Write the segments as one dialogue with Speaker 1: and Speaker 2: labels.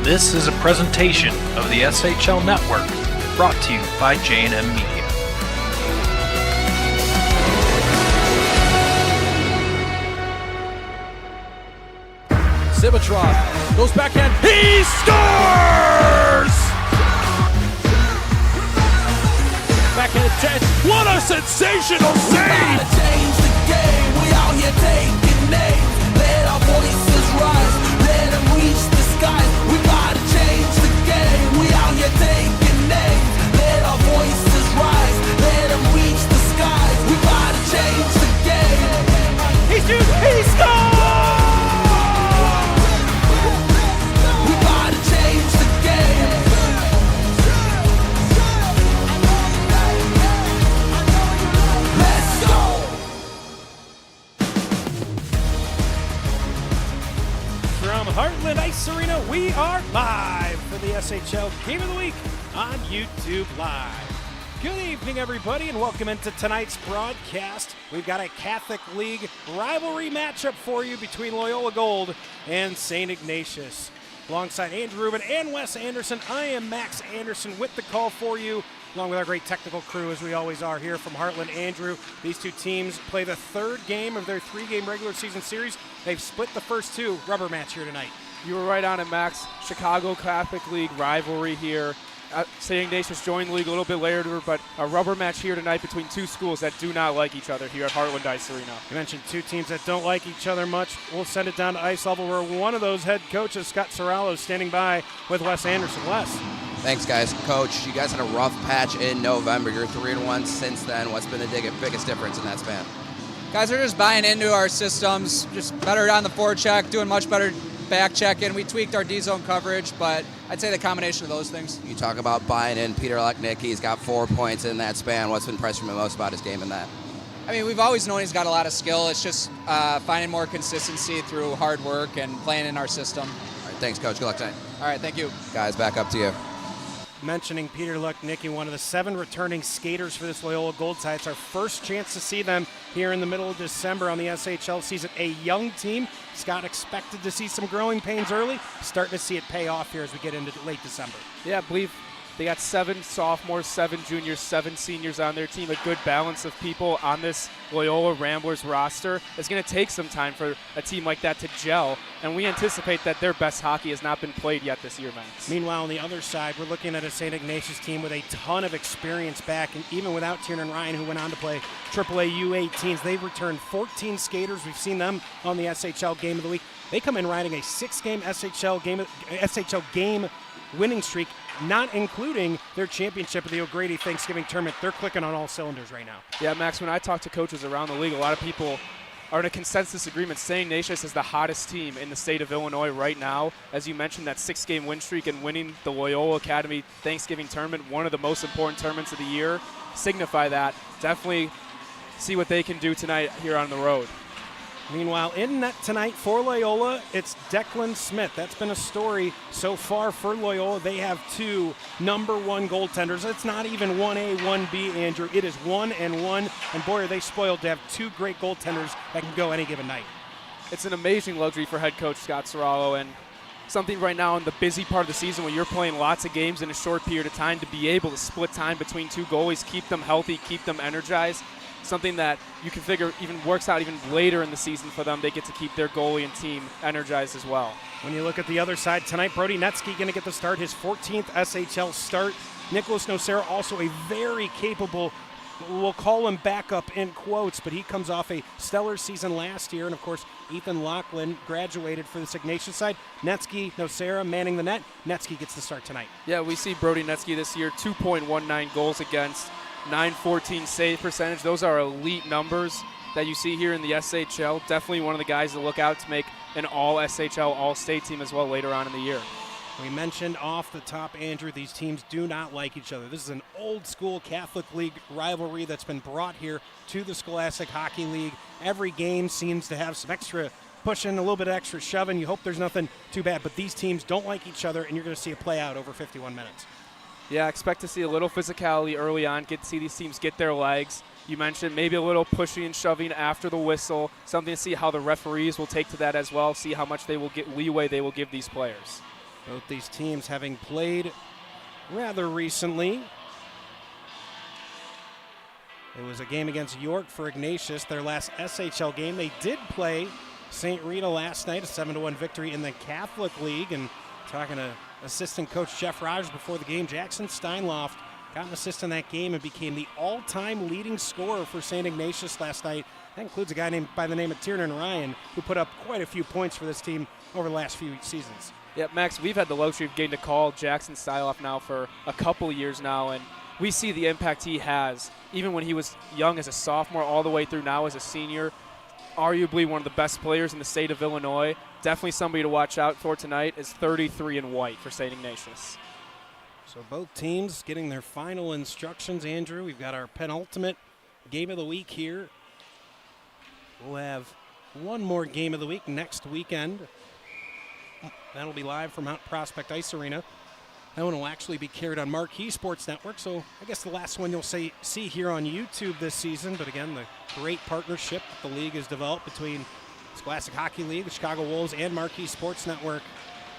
Speaker 1: This is a presentation of the SHL Network, brought to you by J&M Media.
Speaker 2: Sibatrov goes backhand. He scores! Backhand chance. What a sensational save!
Speaker 3: We gotta change the game. We out here taking names. Let our voices rise. Let them reach the skies. We gotta change the game. We out here taking names. Let our voices rise. Let them reach the skies. We gotta change the game.
Speaker 2: He shoots. He scores!
Speaker 3: We gotta change the game. Let's go.
Speaker 2: From Heartland Ice Arena, we are live for the SHL Game of the Week on YouTube Live. Good evening, everybody, and welcome into tonight's broadcast. We've got a Catholic League rivalry matchup for you between Loyola Gold and St. Ignatius. Alongside Andrew Rubin and Wes Anderson, I am Max Anderson with the call for you, along with our great technical crew, as we always are here from Heartland. Andrew, these two teams play the third game of their three-game regular season series. They've split the first two. Rubber match here tonight.
Speaker 4: You were right on it, Max. Chicago Catholic League rivalry here. St. Ignatius joined the league a little bit later, but a rubber match here tonight between two schools that do not like each other here at Heartland Ice Arena.
Speaker 2: You mentioned two teams that don't like each other much. We'll send it down to ice level, where one of those head coaches, Scott Sorallo, is standing by with Wes Anderson. Wes.
Speaker 5: Thanks, guys. Coach, you guys had a rough patch in November. You're 3-1 since then. What's been the biggest difference in that span?
Speaker 6: Guys are just buying into our systems, just better on the forecheck, doing much better back checking. We tweaked our D-zone coverage, but I'd say the combination of those things.
Speaker 5: You talk about buying in. Peter Lucknick, he's got 4 points in that span. What's impressed you most about his game in that?
Speaker 6: I mean, we've always known he's got a lot of skill. It's just finding more consistency through hard work and playing in our system.
Speaker 5: All right, thanks, Coach. Good luck tonight.
Speaker 6: All right, thank you.
Speaker 5: Guys, back up to you.
Speaker 2: Mentioning Peter Lucknicki, one of the 7 returning skaters for this Loyola Gold side. It's our first chance to see them here in the middle of December on the SHL season. A young team. Scott expected to see some growing pains early. Starting to see it pay off here as we get into late December.
Speaker 4: Yeah, I believe they got 7 sophomores, 7 juniors, 7 seniors on their team. A good balance of people on this Loyola Ramblers roster. It's going to take some time for a team like that to gel, and we anticipate that their best hockey has not been played yet this year, Max.
Speaker 2: Meanwhile, on the other side, we're looking at a St. Ignatius team with a ton of experience back, and even without Tiernan Ryan, who went on to play AAA U18s, they've returned 14 skaters. We've seen them on the SHL Game of the Week. They come in riding a 6-game SHL game winning streak, not including their championship of the O'Grady Thanksgiving Tournament. They're clicking on all cylinders right now.
Speaker 4: Yeah, Max, when I talk to coaches around the league, a lot of people are in a consensus agreement. St. Ignatius is the hottest team in the state of Illinois right now. As you mentioned, that 6-game win streak and winning the Loyola Academy Thanksgiving Tournament, one of the most important tournaments of the year, signify that. Definitely see what they can do tonight here on the road.
Speaker 2: Meanwhile, in net tonight for Loyola, it's Declan Smith. That's been a story so far for Loyola. They have 2 number 1 goaltenders. It's not even 1A, 1B, Andrew. It is 1 and 1. And boy, are they spoiled to have 2 great goaltenders that can go any given night.
Speaker 4: It's an amazing luxury for head coach Scott Sorallo, and something right now in the busy part of the season when you're playing lots of games in a short period of time to be able to split time between 2 goalies, keep them healthy, keep them energized. Something that you can figure even works out even later in the season for them. They get to keep their goalie and team energized as well.
Speaker 2: When you look at the other side tonight, Brody Netsky going to get the start, his 14th SHL start. Nicholas Nocera, also a very capable, we'll call him backup in quotes, but he comes off a stellar season last year. And, of course, Ethan Lachlan graduated for the Ignatius side. Netsky, Nocera manning the net. Netsky gets the start tonight.
Speaker 4: Yeah, we see Brody Netsky this year, 2.19 goals against, .914 save percentage. Those are elite numbers that you see here in the SHL. Definitely one of the guys to look out to make an all-SHL, all-state team as well later on in the year.
Speaker 2: We mentioned off the top, Andrew, these teams do not like each other. This is an old-school Catholic League rivalry that's been brought here to the Scholastic Hockey League. Every game seems to have some extra pushing, a little bit of extra shoving. You hope there's nothing too bad, but these teams don't like each other, and you're going to see it play out over 51 minutes.
Speaker 4: Yeah, expect to see a little physicality early on, get to see these teams get their legs. You mentioned maybe a little pushing and shoving after the whistle, something to see how the referees will take to that as well, see how much they will get leeway they will give these players.
Speaker 2: Both these teams having played rather recently. It was a game against York for Ignatius, their last SHL game. They did play St. Rita last night, a 7-1 victory in the Catholic League. And talking to assistant coach Jeff Rogers before the game, Jackson Steinloft got an assist in that game and became the all-time leading scorer for St. Ignatius last night. That includes a guy named by the name of Tiernan Ryan, who put up quite a few points for this team over the last few seasons.
Speaker 4: Yeah, Max, we've had the luxury of getting to call Jackson Steinloft now for a couple years now, and we see the impact he has, even when he was young as a sophomore all the way through now as a senior. Arguably one of the best players in the state of Illinois. Definitely somebody to watch out for tonight is 33 in white for St. Ignatius.
Speaker 2: So both teams getting their final instructions. Andrew, we've got our penultimate game of the week here. We'll have one more game of the week next weekend. That'll be live from Mount Prospect Ice Arena. That one will actually be carried on Marquee Sports Network, so I guess the last one you'll see here on YouTube this season. But again, the great partnership that the league has developed between Scholastic Hockey League, the Chicago Wolves, and Marquee Sports Network.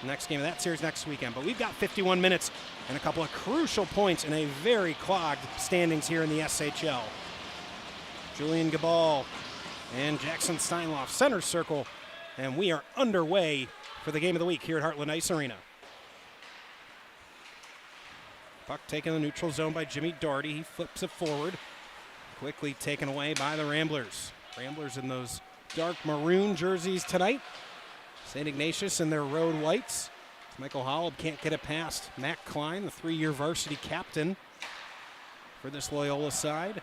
Speaker 2: The next game of that series next weekend. But we've got 51 minutes and a couple of crucial points in a very clogged standings here in the SHL. Julian Gabal and Jackson Steinloff center circle, and we are underway for the game of the week here at Heartland Ice Arena. Puck taken in the neutral zone by Jimmy Doherty. He flips it forward. Quickly taken away by the Ramblers. Ramblers in those dark maroon jerseys tonight. St. Ignatius in their road whites. Michael Holub can't get it past Matt Klein, the 3-year varsity captain for this Loyola side.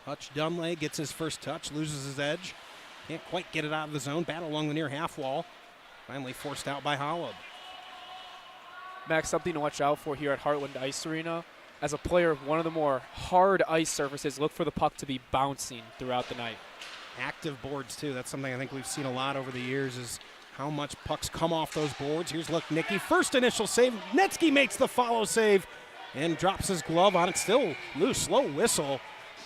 Speaker 2: Hutch Dunlay gets his first touch, loses his edge. Can't quite get it out of the zone. Battle along the near half wall. Finally forced out by Holub.
Speaker 4: Max, something to watch out for here at Heartland Ice Arena. As a player of one of the more hard ice surfaces, look for the puck to be bouncing throughout the night.
Speaker 2: Active boards, too. That's something I think we've seen a lot over the years is how much pucks come off those boards. Here's Nicky. First initial save. Netsky makes the follow save and drops his glove on it. Still loose. Slow whistle.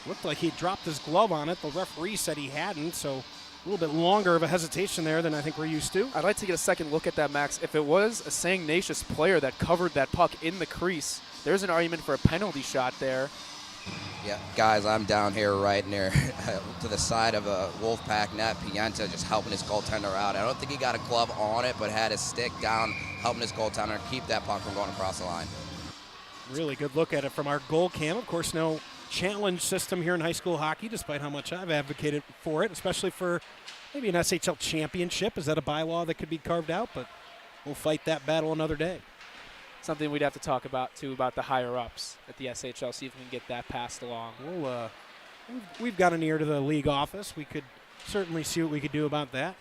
Speaker 2: Looked like he dropped his glove on it. The referee said he hadn't, so a little bit longer of a hesitation there than I think we're used to.
Speaker 4: I'd like to get a second look at that, Max. If it was a St. Ignatius player that covered that puck in the crease, there's an argument for a penalty shot there.
Speaker 5: Yeah, guys, I'm down here right near to the side of a Wolfpack net. Pienta just helping his goaltender out. I don't think he got a glove on it, but had his stick down, helping his goaltender keep that puck from going across the line.
Speaker 2: Really good look at it from our goal cam. Of course, no challenge system here in high school hockey, despite how much I've advocated for it, especially for maybe an SHL championship. Is that a bylaw that could be carved out? But we'll fight that battle another day.
Speaker 4: Something we'd have to talk about, too, about the higher-ups at the SHL, see if we can get that passed along.
Speaker 2: We've got an ear to the league office. We could certainly see what we could do about that.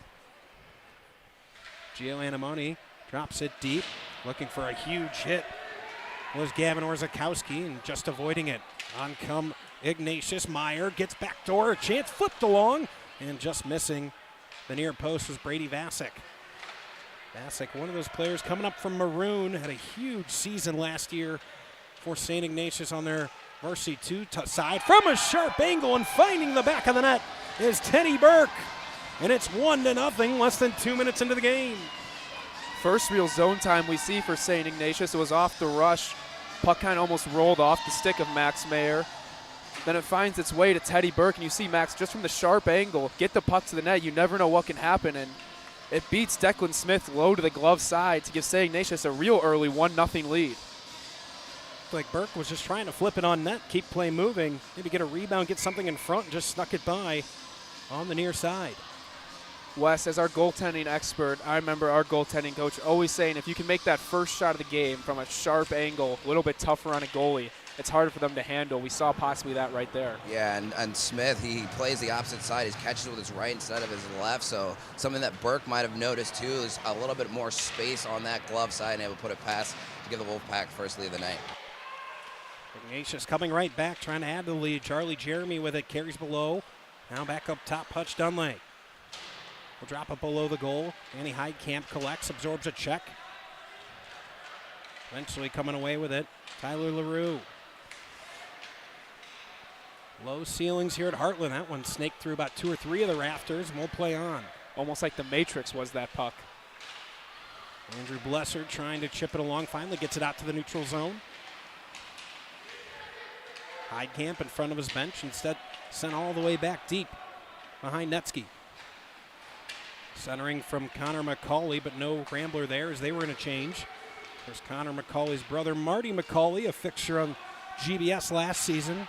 Speaker 2: Gio Anamoni drops it deep, looking for a huge hit. Was Gavin Orzakowski and just avoiding it. On come Ignatius. Meyer gets backdoor, a chance flipped along, and just missing the near post was Brady Vasek. Vasek, one of those players coming up from Maroon, had a huge season last year for St. Ignatius on their varsity 2 side. From a sharp angle and finding the back of the net is Teddy Burke. And it's 1-0, less than 2 minutes into the game.
Speaker 4: First real zone time we see for St. Ignatius. It was off the rush. Puck kind of almost rolled off the stick of Max Mayer. Then it finds its way to Teddy Burke, and you see Max just from the sharp angle get the puck to the net. You never know what can happen, and it beats Declan Smith low to the glove side to give St. Ignatius a real early 1-0 lead.
Speaker 2: Like Burke was just trying to flip it on net, keep play moving, maybe get a rebound, get something in front, and just snuck it by on the near side.
Speaker 4: Wes, as our goaltending expert, I remember our goaltending coach always saying if you can make that first shot of the game from a sharp angle, a little bit tougher on a goalie, it's harder for them to handle. We saw possibly that right there.
Speaker 5: Yeah, and Smith, he plays the opposite side. He catches it with his right instead of his left, so something that Burke might have noticed too is a little bit more space on that glove side and able to put it past to give the Wolfpack first lead of the night.
Speaker 2: Ignatius coming right back, trying to add to the lead. Charlie Jeremy with it, carries below. Now back up top, Hutch Dunlay. Will drop it below the goal. Danny Heidkamp collects, absorbs a check. Eventually coming away with it, Tyler LaRue. Low ceilings here at Heartland. That one snaked through about 2 or 3 of the rafters, and we'll play on.
Speaker 4: almost like the Matrix was that puck.
Speaker 2: Andrew Blessard trying to chip it along, finally gets it out to the neutral zone. Heidkamp in front of his bench, instead sent all the way back deep behind Netsky. Centering from Connor McCauley, but no Rambler there as they were in a change. There's Connor McCauley's brother, Marty McCauley, a fixture on GBS last season.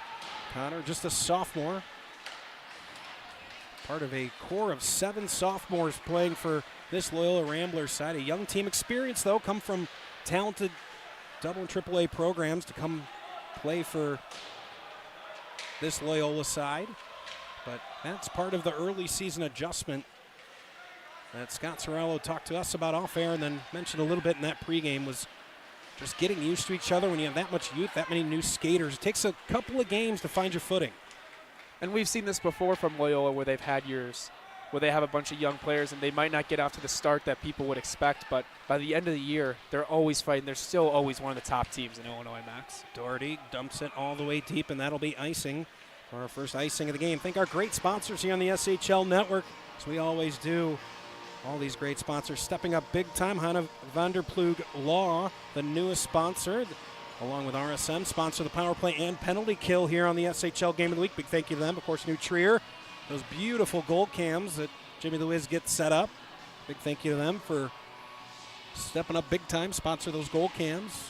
Speaker 2: Connor, just a sophomore. Part of a core of 7 sophomores playing for this Loyola Ramblers side. A young team experience, though, come from talented double and triple A programs to come play for this Loyola side. But that's part of the early season adjustment that Scott Sorello talked to us about off air and then mentioned a little bit in that pregame, was just getting used to each other. When you have that much youth, that many new skaters, it takes a couple of games to find your footing.
Speaker 4: And we've seen this before from Loyola, where they've had years where they have a bunch of young players and they might not get out to the start that people would expect, but by the end of the year, they're always fighting. They're still always one of the top teams in Illinois, Max.
Speaker 2: Doherty dumps it all the way deep, and that'll be icing for our first icing of the game. Thank our great sponsors here on the SHL Network, as we always do. All these great sponsors stepping up big time. Hanna Vanderplug Law, the newest sponsor, along with RSM, sponsor the power play and penalty kill here on the SHL Game of the Week. Big thank you to them. Of course, New Trier, those beautiful goal cams that Jimmy the Wiz gets set up. Big thank you to them for stepping up big time, sponsor those goal cams.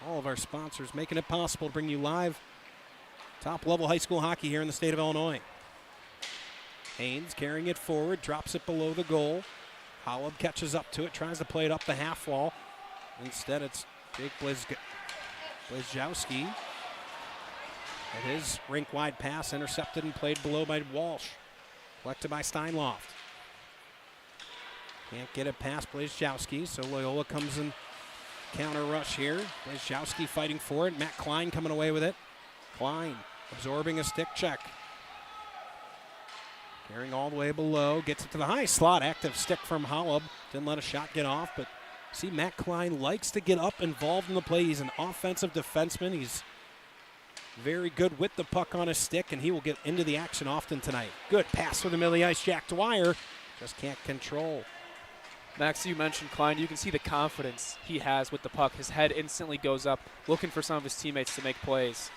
Speaker 2: All of our sponsors making it possible to bring you live top-level high school hockey here in the state of Illinois. Haynes carrying it forward, drops it below the goal. Holub catches up to it, tries to play it up the half wall. Instead, it's Jake Blazjowski. And his rink-wide pass intercepted and played below by Walsh. Collected by Steinloft. Can't get it past Blazjowski, so Loyola comes in counter rush here. Blazjowski fighting for it. Matt Klein coming away with it. Klein absorbing a stick check. Carrying all the way below, gets it to the high slot. Active stick from Holub. Didn't let a shot get off, but see, Matt Klein likes to get up involved in the play. He's an offensive defenseman. He's very good with the puck on his stick, and he will get into the action often tonight. Good pass for the middle of the ice. Jack Dwyer just can't control.
Speaker 4: Max, you mentioned Klein. You can see the confidence he has with the puck. His head instantly goes up, looking for some of his teammates to make plays.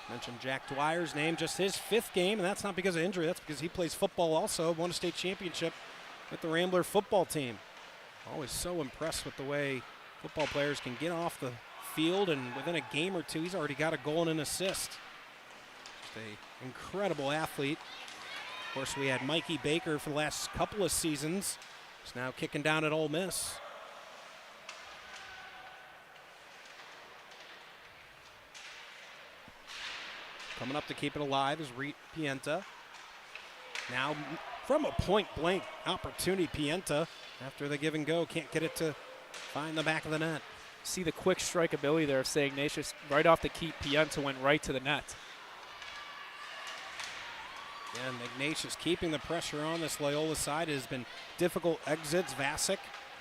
Speaker 2: Mentioned Jack Dwyer's name, just his 5th game, and that's not because of injury. That's because he plays football also, won a state championship with the Rambler football team. Always so impressed with the way football players can get off the field, and within a game or two, he's already got a goal and an assist. Just an incredible athlete. Of course, we had Mikey Baker for the last couple of seasons. He's now kicking down at Ole Miss. Coming up to keep it alive is Pienta. Now from a point-blank opportunity, Pienta, after the give and go, can't get it to find the back of the net.
Speaker 4: See the quick strike ability there of St. Ignatius. Right off the keep, Pienta went right to the net.
Speaker 2: And Ignatius keeping the pressure on this Loyola side. It has been difficult exits. Vasic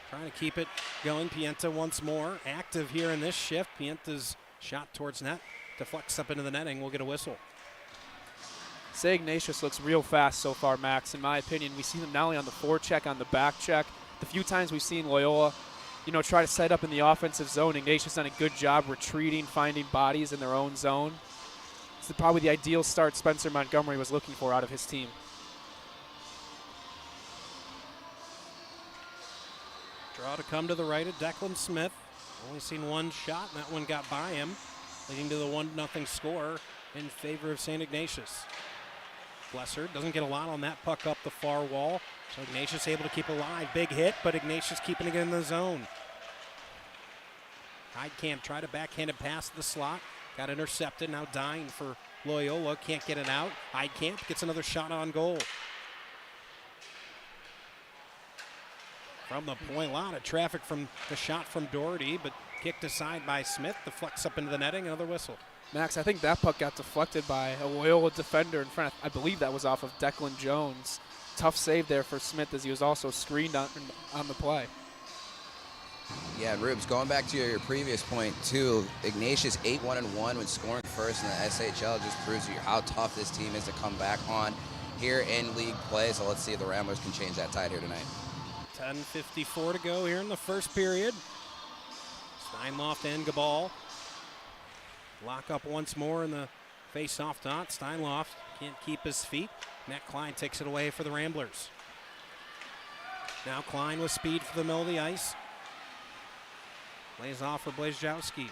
Speaker 2: trying to keep it going. Pienta once more active here in this shift. Pienta's shot towards net. Deflects up into the netting. We'll get a whistle.
Speaker 4: St. Ignatius looks real fast so far, Max. In my opinion, we see them not only on the forecheck, on the back check. The few times we've seen Loyola, try to set up in the offensive zone, Ignatius done a good job retreating, finding bodies in their own zone. It's probably the ideal start Spencer Montgomery was looking for out of his team.
Speaker 2: Draw to come to the right of Declan Smith. Only seen one shot, and that one got by him, leading to the 1-0 score in favor of St. Ignatius. Blessard doesn't get a lot on that puck up the far wall, so Ignatius able to keep it alive. Big hit, but Ignatius keeping it in the zone. Heidkamp tried a backhanded pass to the slot, got intercepted, now dying for Loyola, can't get it out. Heidkamp gets another shot on goal. From the point, a lot of traffic from the shot from Doherty, but kicked aside by Smith. The flex up into the netting, another whistle.
Speaker 4: Max, I think that puck got deflected by a Loyola defender in front. I believe that was off of Declan Jones. Tough save there for Smith, as he was also screened on the play.
Speaker 5: Yeah, Rubes, going back to your previous point, too, Ignatius 8-1-1 when scoring first in the SHL just proves you how tough this team is to come back on. here in league play. So let's see if the Ramblers can change that tide here tonight.
Speaker 2: 10:54 to go here in the first period. Steinloff and Gabal lock up once more in the face-off dot. Steinloff can't keep his feet. Matt Klein takes it away for the Ramblers. Now Klein with speed for the middle of the ice. Lays off for Blazejowski.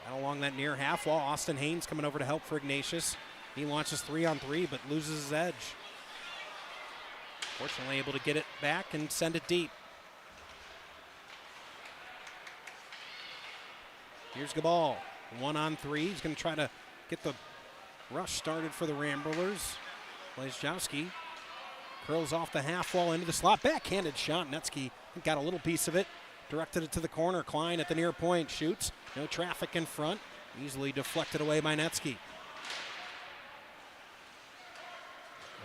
Speaker 2: Out along that near half wall, Austin Haynes coming over to help for Ignatius. He launches 3-on-3 but loses his edge. Fortunately able to get it back and send it deep. Here's Gabal, 1-on-3. He's going to try to get the rush started for the Ramblers. Blazejowski curls off the half wall into the slot. Backhanded shot. Netsky got a little piece of it. Directed it to the corner. Klein at the near point shoots. No traffic in front. Easily deflected away by Netsky.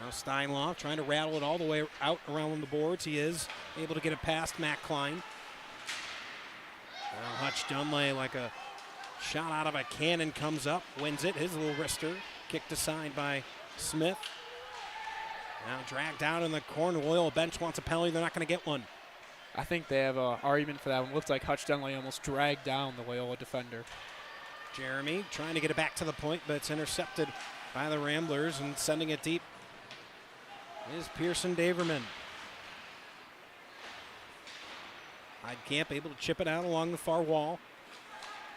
Speaker 2: Now Steinloff trying to rattle it all the way out around the boards. He is able to get it past Matt Klein. Now Hutch Dunlay, like a shot out of a cannon, comes up, wins it. His little wrister kicked aside by Smith. Now dragged down in the corner. Loyola bench wants a penalty. They're not going to get one.
Speaker 4: I think they have an argument for that one. Looks like Hutch Dunlay almost dragged down the Loyola defender.
Speaker 2: Jeremy trying to get it back to the point, but it's intercepted by the Ramblers, and sending it deep is Pearson Daverman. Heidkamp able to chip it out along the far wall.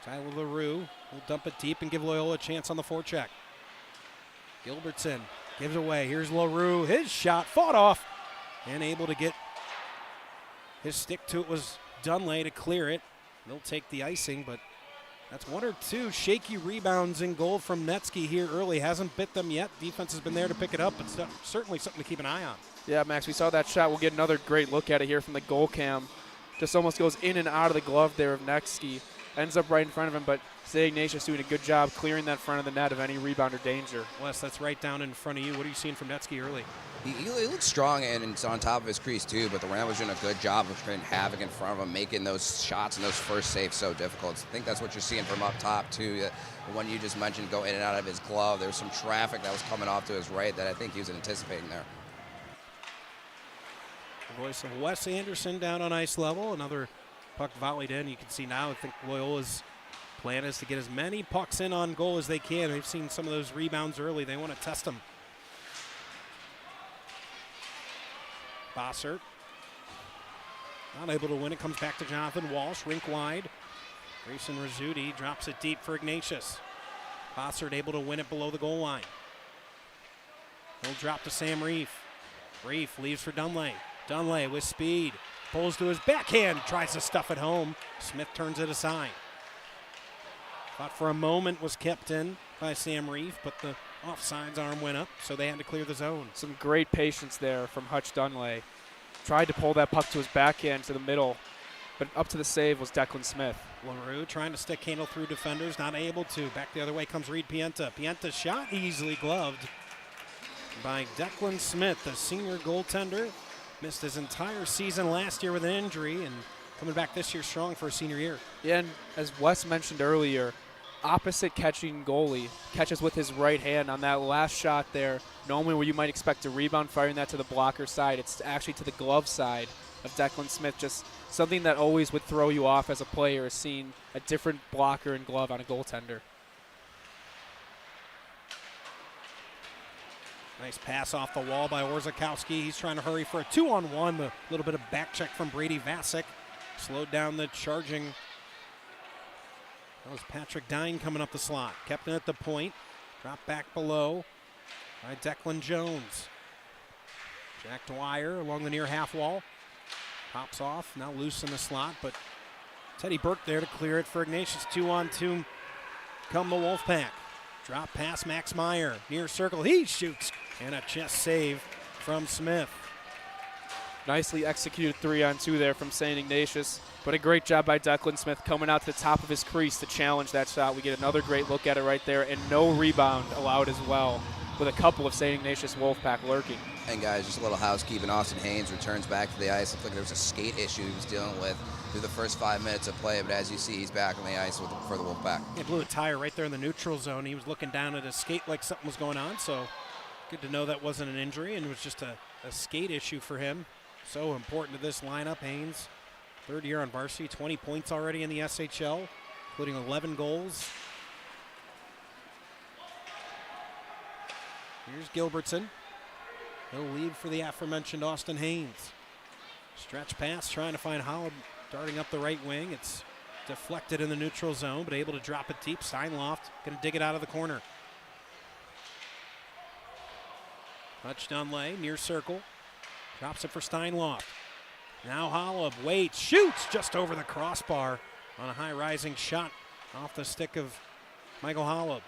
Speaker 2: Tyler LaRue will dump it deep and give Loyola a chance on the forecheck. Gilbertson gives away. Here's LaRue. His shot fought off and able to get his stick to it was Dunlay to clear it. They'll take the icing, but that's one or two shaky rebounds in goal from Netsky here early. Hasn't bit them yet. Defense has been there to pick it up, but certainly something to keep an eye on.
Speaker 4: Yeah, Max, we saw that shot. We'll get another great look at it here from the goal cam. Just almost goes in and out of the glove there of Netsky. Ends up right in front of him, but St. Ignatius doing a good job clearing that front of the net of any rebound or danger.
Speaker 2: Wes, that's right down in front of you. What are you seeing from Netsky early?
Speaker 5: He looks strong and it's on top of his crease too, but the Ramblers doing a good job of creating havoc in front of him, making those shots and those first saves so difficult. I think that's what you're seeing from up top too. The one you just mentioned go in and out of his glove. There was some traffic that was coming off to his right that I think he was anticipating there.
Speaker 2: The voice of Wes Anderson down on ice level. Another puck volleyed in. You can see now, I think Loyola's plan is to get as many pucks in on goal as they can. They've seen some of those rebounds early. They want to test them. Bossert not able to win it. Comes back to Jonathan Walsh. Rink wide. Grayson Rizzuti drops it deep for Ignatius. Bossert able to win it below the goal line. He'll drop to Sam Reef. Reef leaves for Dunlay. Dunlay with speed. Pulls to his backhand. Tries to stuff it home. Smith turns it aside. Thought for a moment was kept in by Sam Reef, but the offsides arm went up, so they had to clear the zone.
Speaker 4: Some great patience there from Hutch Dunlay. Tried to pull that puck to his backhand to the middle, but up to the save was Declan Smith.
Speaker 2: LaRue trying to stick handle through defenders, not able to. Back the other way comes Reed Pienta. Pienta shot easily gloved by Declan Smith, the senior goaltender. Missed his entire season last year with an injury and coming back this year strong for a senior year.
Speaker 4: Yeah, and as Wes mentioned earlier, opposite catching goalie catches with his right hand on that last shot there. Normally where you might expect a rebound, firing that to the blocker side, it's actually to the glove side of Declan Smith. Just something that always would throw you off as a player is seeing a different blocker and glove on a goaltender.
Speaker 2: Nice pass off the wall by Orzakowski. He's trying to hurry for a 2-on-1. A little bit of back check from Brady Vasic. Slowed down the charging. That was Patrick Dine coming up the slot. Kept it at the point. Dropped back below by Declan Jones. Jack Dwyer along the near half wall. Pops off. Now loose in the slot, but Teddy Burke there to clear it for Ignatius. 2-on-2 come the Wolfpack. Drop pass Max Meyer. Near circle. He shoots. And a chest save from Smith.
Speaker 4: Nicely executed 3-on-2 there from St. Ignatius, but a great job by Declan Smith coming out to the top of his crease to challenge that shot. We get another great look at it right there, and no rebound allowed as well, with a couple of St. Ignatius Wolfpack lurking.
Speaker 5: And guys, just a little housekeeping. Austin Haynes returns back to the ice. Looks like there was a skate issue he was dealing with through the first 5 minutes of play, but as you see, he's back on the ice for the Wolfpack.
Speaker 2: He blew a tire right there in the neutral zone. He was looking down at his skate like something was going on, so Good to know that wasn't an injury and it was just a skate issue for him. So important to this lineup. Haynes, third year on varsity, 20 points already in the SHL, including 11 goals. Here's Gilbertson. He'll lead for the aforementioned Austin Haynes. Stretch pass, trying to find Holland darting up the right wing. It's deflected in the neutral zone, but able to drop it deep. Steinloft going to dig it out of the corner. Touch Dunlay, near circle. Drops it for Steinloft. Now Hollab waits, shoots just over the crossbar on a high rising shot off the stick of Michael Hollab.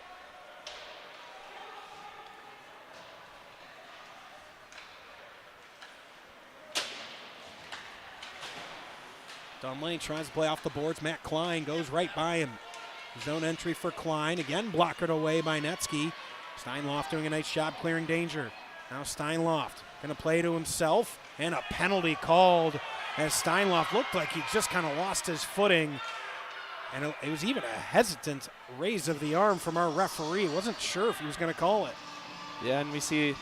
Speaker 2: Dunlay tries to play off the boards. Matt Klein goes right by him. Zone entry for Klein. Again blockered away by Netsky. Steinloft doing a nice job clearing danger. Now Steinloft going to play to himself. And a penalty called as Steinloft looked like he just kind of lost his footing. And it was even a hesitant raise of the arm from our referee. Wasn't sure if he was going to call it.
Speaker 4: Yeah, and we see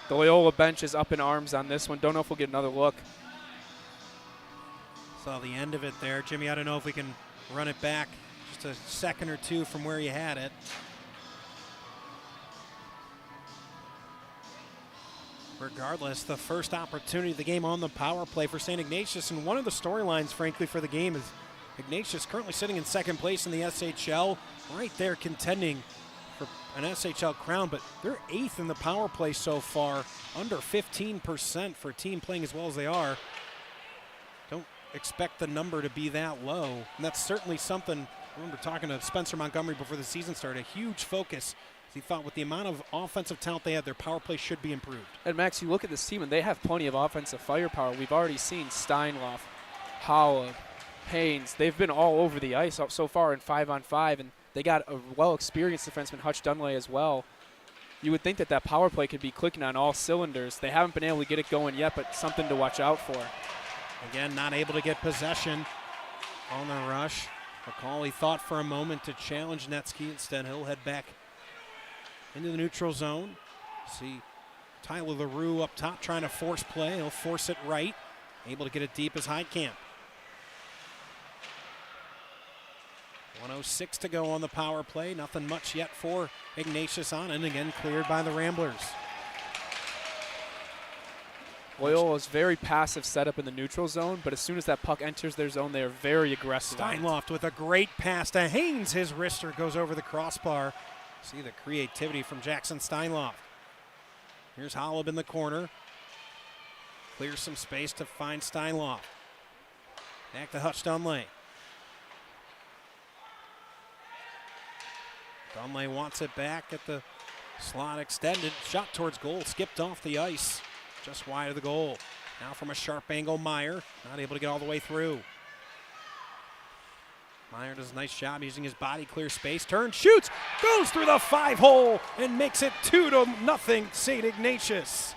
Speaker 4: the Loyola bench is up in arms on this one. Don't know if we'll get another look.
Speaker 2: Saw the end of it there. Jimmy, I don't know if we can run it back just a second or two from where you had it. Regardless, the first opportunity of the game on the power play for St. Ignatius, and one of the storylines, frankly, for the game is Ignatius currently sitting in second place in the SHL, right there contending for an SHL crown, but they're 8th in the power play so far, under 15% for a team playing as well as they are. Don't expect the number to be that low, and that's certainly something. I remember talking to Spencer Montgomery before the season started, a huge focus. He thought with the amount of offensive talent they had, their power play should be improved.
Speaker 4: And Max, you look at this team and they have plenty of offensive firepower. We've already seen Steinloff, Holla, Haynes. They've been all over the ice so far in 5-on-5, and they got a well-experienced defenseman, Hutch Dunlay, as well. You would think that that power play could be clicking on all cylinders. They haven't been able to get it going yet, but something to watch out for.
Speaker 2: Again, not able to get possession on the rush. McCauley thought for a moment to challenge Netsky. Instead, he'll head back into the neutral zone. See Tyler LaRue up top trying to force play. He'll force it right. Able to get it deep as Heidkamp. 1:06 to go on the power play. Nothing much yet for Ignatius on, and again cleared by the Ramblers.
Speaker 4: Loyola is very passive setup in the neutral zone, but as soon as that puck enters their zone, they are very aggressive.
Speaker 2: Steinloft with a great pass to Haynes. His wrister goes over the crossbar. See the creativity from Jackson Steinloft. Here's Hollab in the corner. Clears some space to find Steinloft. Back to Hutch Dunlay. Dunlay wants it back at the slot extended. Shot towards goal. Skipped off the ice. Just wide of the goal. Now from a sharp angle, Meyer. Not able to get all the way through. Meyer does a nice job using his body, clear space, turns, shoots, goes through the 5-hole, and makes it 2-0 St. Ignatius.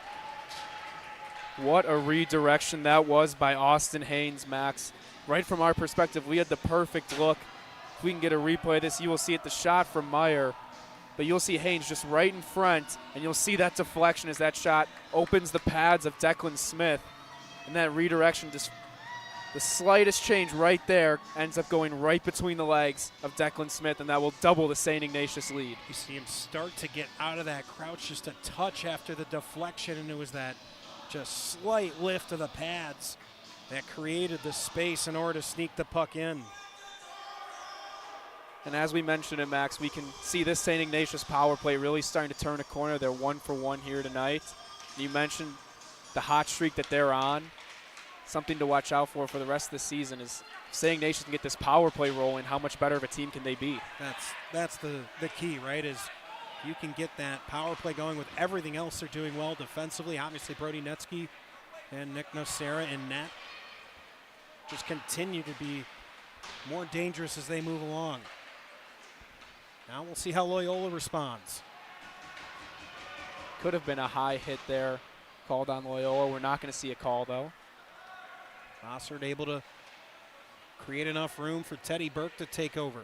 Speaker 4: What a redirection that was by Austin Haynes, Max. Right from our perspective, we had the perfect look. If we can get a replay of this, you will see it, the shot from Meyer. But you'll see Haynes just right in front, and you'll see that deflection as that shot opens the pads of Declan Smith. And that redirection, just the slightest change right there, ends up going right between the legs of Declan Smith, and that will double the St. Ignatius lead.
Speaker 2: You see him start to get out of that crouch just a touch after the deflection, and it was that just slight lift of the pads that created the space in order to sneak the puck in.
Speaker 4: And as we mentioned, Max, we can see this St. Ignatius power play really starting to turn a corner. They're 1-for-1 here tonight. You mentioned the hot streak that they're on. Something to watch out for the rest of the season is St. Ignatius can get this power play rolling. How much better of a team can they be?
Speaker 2: That's the key, right? Is you can get that power play going with everything else they're doing well defensively. Obviously, Brody Netsky and Nick Nocera in net just continue to be more dangerous as they move along. Now we'll see how Loyola responds.
Speaker 4: Could have been a high hit there called on Loyola. We're not going to see a call, though.
Speaker 2: Bossard able to create enough room for Teddy Burke to take over.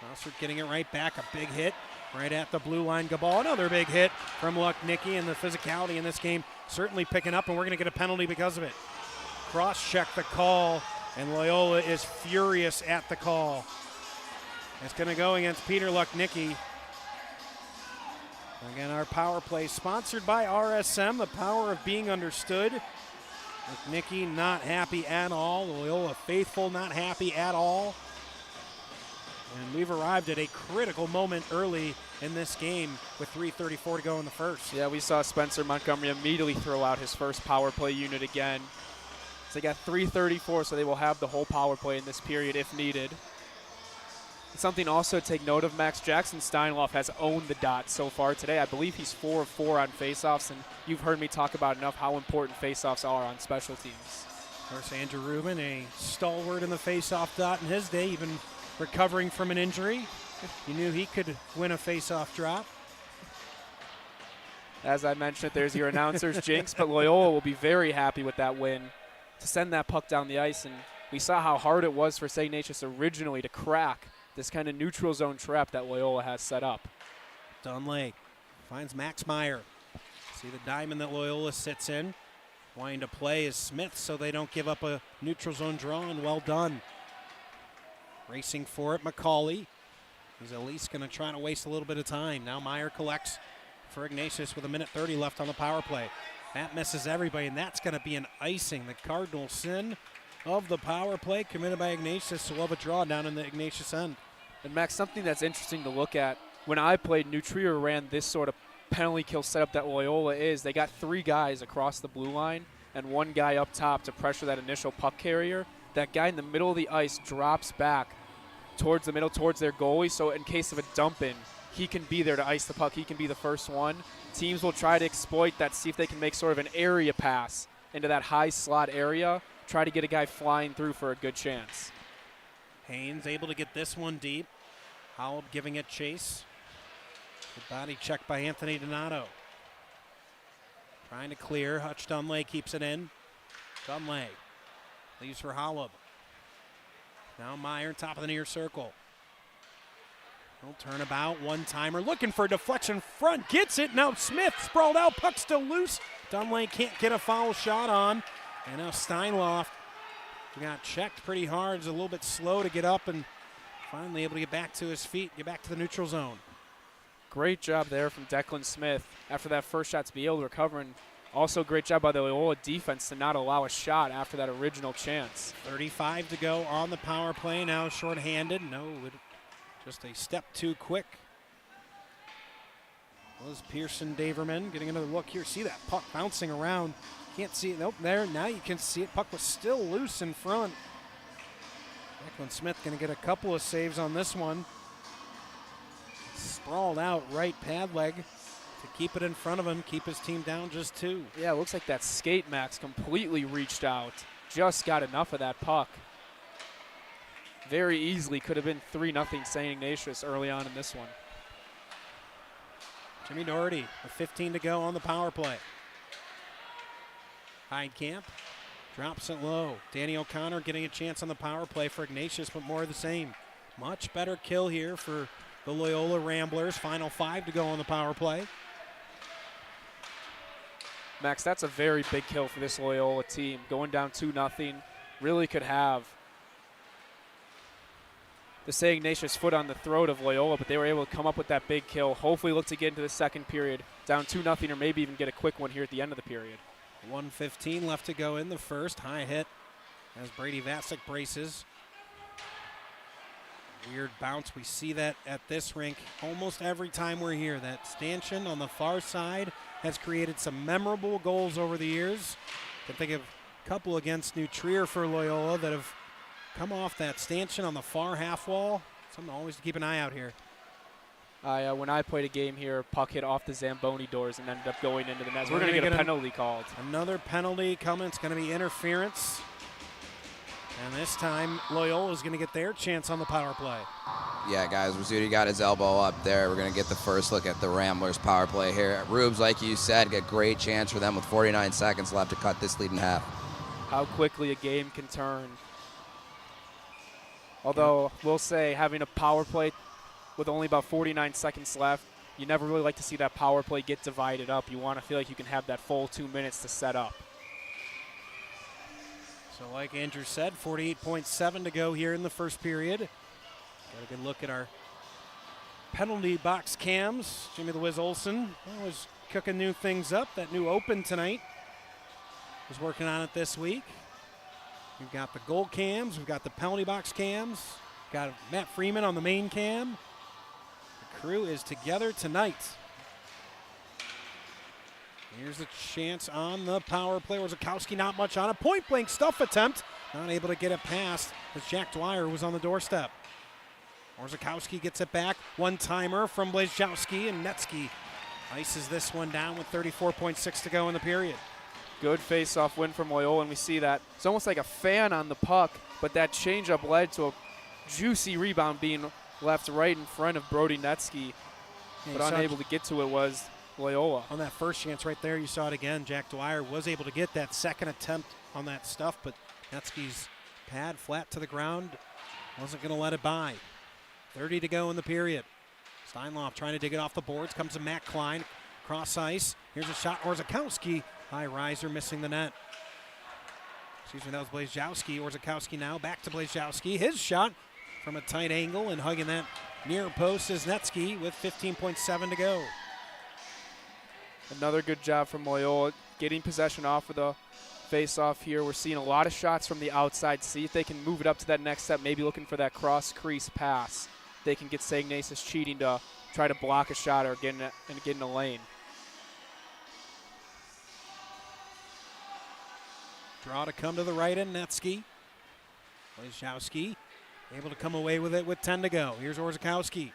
Speaker 2: Bossard getting it right back. A big hit right at the blue line. Gabal, another big hit from Lucknicki, and the physicality in this game certainly picking up, and we're going to get a penalty because of it. Cross-check the call, and Loyola is furious at the call. It's going to go against Peter Lucknicki. Again, our power play sponsored by RSM, the power of being understood. Lucknicki not happy at all. Loyola faithful not happy at all. And we've arrived at a critical moment early in this game with 3:34 to go in the first.
Speaker 4: Yeah, we saw Spencer Montgomery immediately throw out his first power play unit again. So they got 3:34, so they will have the whole power play in this period if needed. Something also to take note of, Max Jackson Steinloff has owned the dot so far today. I believe he's 4 of 4 on faceoffs, and you've heard me talk about enough how important faceoffs are on special teams.
Speaker 2: Of course, Andrew Rubin, a stalwart in the faceoff dot in his day, even recovering from an injury. You knew he could win a faceoff drop.
Speaker 4: As I mentioned, there's your announcer's jinx, but Loyola will be very happy with that win to send that puck down the ice, and we saw how hard it was for St. Ignatius originally to crack this kind of neutral zone trap that Loyola has set up.
Speaker 2: Dunley finds Max Meyer. See the diamond that Loyola sits in. Wanting to play is Smith so they don't give up a neutral zone draw, and well done. Racing for it, McCauley. He's at least going to try to waste a little bit of time. Now Meyer collects for Ignatius with 1:30 left on the power play. That misses everybody, and that's going to be an icing. The cardinal sin of the power play committed by Ignatius, so we'll have a draw down in the Ignatius end.
Speaker 4: And Max, something that's interesting to look at, when I played, New Trier ran this sort of penalty kill setup that Loyola is. They got 3 guys across the blue line and 1 guy up top to pressure that initial puck carrier. That guy in the middle of the ice drops back towards the middle, towards their goalie, so in case of a dump in, he can be there to ice the puck. He can be the first one. Teams will try to exploit that, see if they can make sort of an area pass into that high slot area, try to get a guy flying through for a good chance.
Speaker 2: Haynes able to get this one deep. Howell giving it chase. Good body check by Anthony Donato. Trying to clear. Hutch Dunley keeps it in. Dunley leaves for Holub. Now Meyer, top of the near circle. He'll turn about, one-timer, looking for a deflection front, gets it. Now Smith sprawled out, puck still loose. Dunley can't get a foul shot on. And now Steinloff got checked pretty hard. He's a little bit slow to get up and finally able to get back to his feet, get back to the neutral zone.
Speaker 4: Great job there from Declan Smith after that first shot to be able to recover, and also great job by the Loyola defense to not allow a shot after that original chance.
Speaker 2: 35 to go on the power play, now shorthanded. No, just a step too quick. Was Pearson Daverman getting another look here. See that puck bouncing around. Can't see it. Nope, there. Now you can see it. Puck was still loose in front. Declan Smith going to get a couple of saves on this one. Sprawled out right pad leg to keep it in front of him, keep his team down just 2.
Speaker 4: Yeah, it looks like that skate, Max, completely reached out. Just got enough of that puck. Very easily could have been 3-0 St. Ignatius early on in this one.
Speaker 2: Jimmy Doherty with 15 to go on the power play. Heidkamp drops it low. Danny O'Connor getting a chance on the power play for Ignatius, but more of the same. Much better kill here for the Loyola Ramblers. Final 5 to go on the power play.
Speaker 4: Max, that's a very big kill for this Loyola team. Going down 2-0 really could have the St. Ignatius foot on the throat of Loyola, but they were able to come up with that big kill. Hopefully look to get into the second period, down 2-0, or maybe even get a quick one here at the end of the period.
Speaker 2: 1:15 left to go in the first. High hit as Brady Vasic braces. Weird bounce. We see that at this rink almost every time we're here. That stanchion on the far side has created some memorable goals over the years. I can think of a couple against New Trier for Loyola that have come off that stanchion on the far half wall. Something always to keep an eye out here.
Speaker 4: When I played a game here, puck hit off the Zamboni doors and ended up going into the net. We're going to get a penalty called.
Speaker 2: Another penalty coming. It's going to be interference. And this time, Loyola is going to get their chance on the power play.
Speaker 5: Yeah, guys, Rizzuti got his elbow up there. We're going to get the first look at the Ramblers power play here. Rubes, like you said, get a great chance for them with 49 seconds left to cut this lead in half.
Speaker 4: How quickly a game can turn. Although, we'll say having a power play with only about 49 seconds left. You never really like to see that power play get divided up. You want to feel like you can have that full 2 minutes to set up.
Speaker 2: So like Andrew said, 48.7 to go here in the first period. Got a good look at our penalty box cams. Jimmy the Wiz Olsen was cooking new things up. That new open tonight. Was working on it this week. We've got the goal cams. We've got the penalty box cams. Got Matt Freeman on the main cam. The crew is together tonight. Here's a chance on the power play. Warzakowski not much on a point blank stuff attempt. Not able to get it past as Jack Dwyer was on the doorstep. Warzakowski gets it back. One timer from Blazejowski, and Netsky ices this one down with 34.6 to go in the period.
Speaker 4: Good face-off win from Loyola, and we see that it's almost like a fan on the puck, but that changeup led to a juicy rebound being left right in front of Brody Netsky, but unable to get to it was Loyola.
Speaker 2: On that first chance right there, you saw it again. Jack Dwyer was able to get that second attempt on that stuff, but Netsky's pad flat to the ground. Wasn't going to let it by. 30 to go in the period. Steinloff trying to dig it off the boards. Comes to Matt Klein. Cross ice. Here's a shot. Warzakowski. High riser missing the net. Excuse me, that was Blazejowski. Warzakowski now back to Blazejowski. His shot from a tight angle and hugging that near post is Netsky with 15.7 to go.
Speaker 4: Another good job from Loyola getting possession off of the face-off here. We're seeing a lot of shots from the outside. See if they can move it up to that next step, maybe looking for that cross-crease pass. They can get Ignatius cheating to try to block a shot or get in a lane.
Speaker 2: Draw to come to the right end, Netsky. Blazejowski able to come away with it with 10 to go. Here's Warzakowski.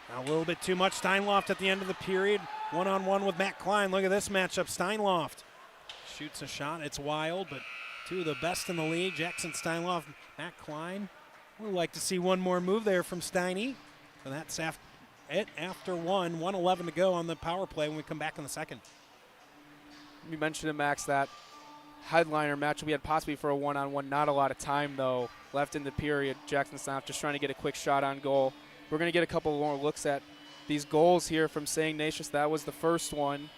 Speaker 2: Now a little bit too much Steinloft at the end of the period. One-on-one with Matt Klein. Look at this matchup. Steinloft shoots a shot. It's wild, but two of the best in the league. Jackson Steinloft, Matt Klein. We'd like to see one more move there from Steiny. And that's after 1:11 to go on the power play when we come back in the second.
Speaker 4: You mentioned it, Max, that headliner match we had possibly for a one-on-one. Not a lot of time, though, left in the period. Jackson Steinloff just trying to get a quick shot on goal. We're going to get a couple more looks at these goals here from Ignatius. That was the first one,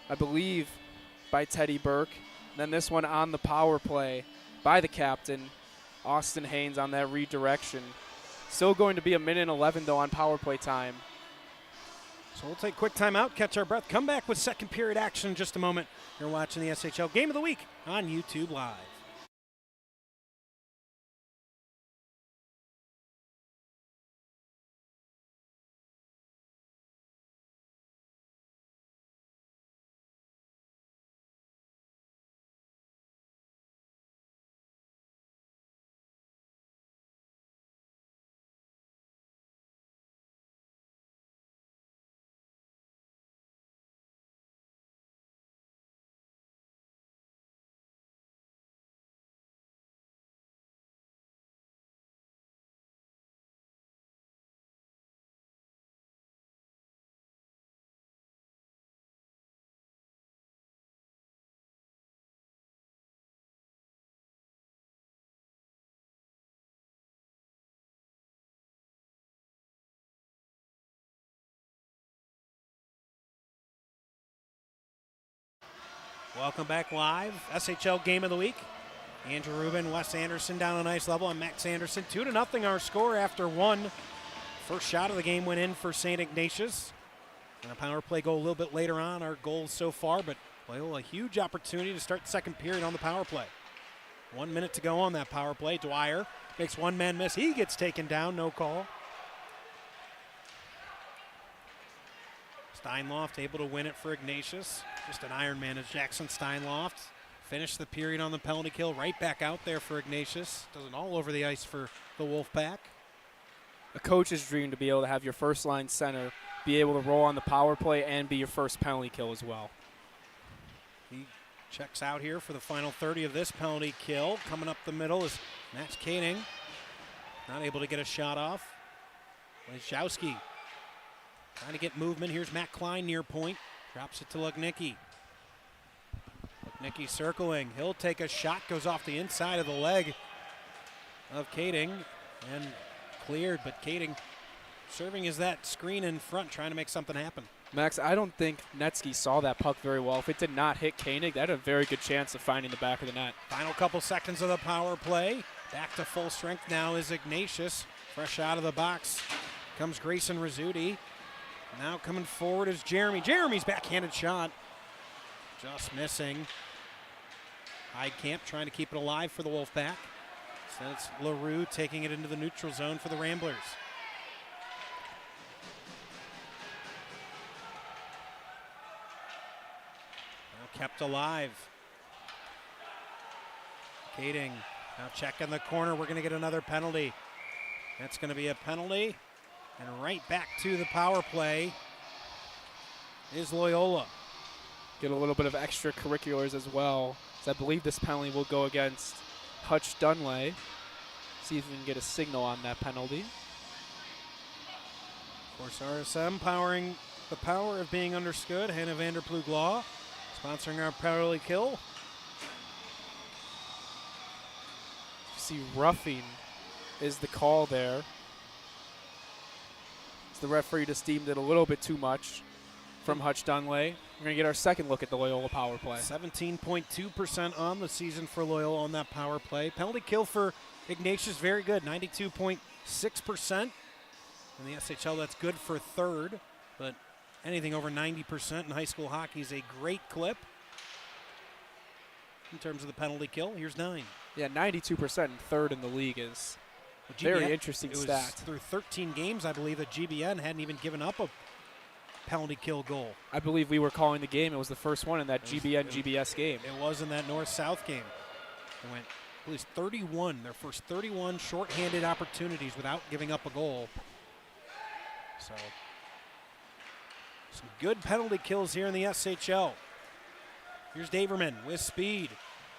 Speaker 4: I believe, by Teddy Burke. And then this one on the power play by the captain, Austin Haynes, on that redirection. Still going to be 1:11, though, on power play time.
Speaker 2: So we'll take a quick timeout, catch our breath, come back with second period action in just a moment. You're watching the SHL Game of the Week on YouTube Live. Welcome back live, SHL Game of the Week. Andrew Rubin, Wes Anderson down on ice level, and Max Anderson. 2-0 our score after one. First shot of the game went in for St. Ignatius. And a power play goal a little bit later on, our goals so far, but Loyola, a huge opportunity to start the second period on the power play. 1 minute to go on that power play. Dwyer makes one man miss. He gets taken down, no call. Steinloft able to win it for Ignatius. Just an Iron Man as Jackson Steinloft. Finished the period on the penalty kill. Right back out there for Ignatius. Does it all over the ice for the Wolfpack.
Speaker 4: A coach's dream to be able to have your first line center be able to roll on the power play and be your first penalty kill as well.
Speaker 2: He checks out here for the final 30 of this penalty kill. Coming up the middle is Max Koenig. Not able to get a shot off. Blazejowski trying to get movement. Here's Matt Klein near point. Drops it to Lugnicki. Lugnicki circling. He'll take a shot. Goes off the inside of the leg of Koenig. And cleared, but Kading serving as that screen in front, trying to make something happen.
Speaker 4: Max, I don't think Netsky saw that puck very well. If it did not hit Koenig, that had a very good chance of finding the back of the net.
Speaker 2: Final couple seconds of the power play. Back to full strength now is Ignatius. Fresh out of the box comes Grayson Rizzuti. Now coming forward is Jeremy. Jeremy's backhanded shot. Just missing. Heidkamp trying to keep it alive for the Wolfpack. So it's LaRue taking it into the neutral zone for the Ramblers. Now kept alive. Kading now checking the corner. We're going to get another penalty. That's going to be a penalty. And right back to the power play is Loyola.
Speaker 4: Get a little bit of extracurriculars as well. So I believe this penalty will go against Hutch Dunlay. See if we can get a signal on that penalty.
Speaker 2: Of course, RSM powering the power of being understood. Hannah Vanderploeg Law sponsoring our Powerly Kill.
Speaker 4: See, roughing is the call there. The referee just deemed it a little bit too much from Hutch Dunlay. We're going to get our second look at the Loyola power play.
Speaker 2: 17.2% on the season for Loyola on that power play. Penalty kill for Ignatius, very good, 92.6%. In the SHL, that's good for third, but anything over 90% in high school hockey is a great clip. In terms of the penalty kill, here's 9.
Speaker 4: Yeah, 92% and third in the league is very interesting stat.
Speaker 2: Through 13 games, I believe, that GBN hadn't even given up a penalty kill goal.
Speaker 4: I believe we were calling the game. It was the first one in that GBN-GBS game.
Speaker 2: It was in that North-South game. They went at least 31, their first 31 shorthanded opportunities without giving up a goal. So, some good penalty kills here in the SHL. Here's Daverman with speed.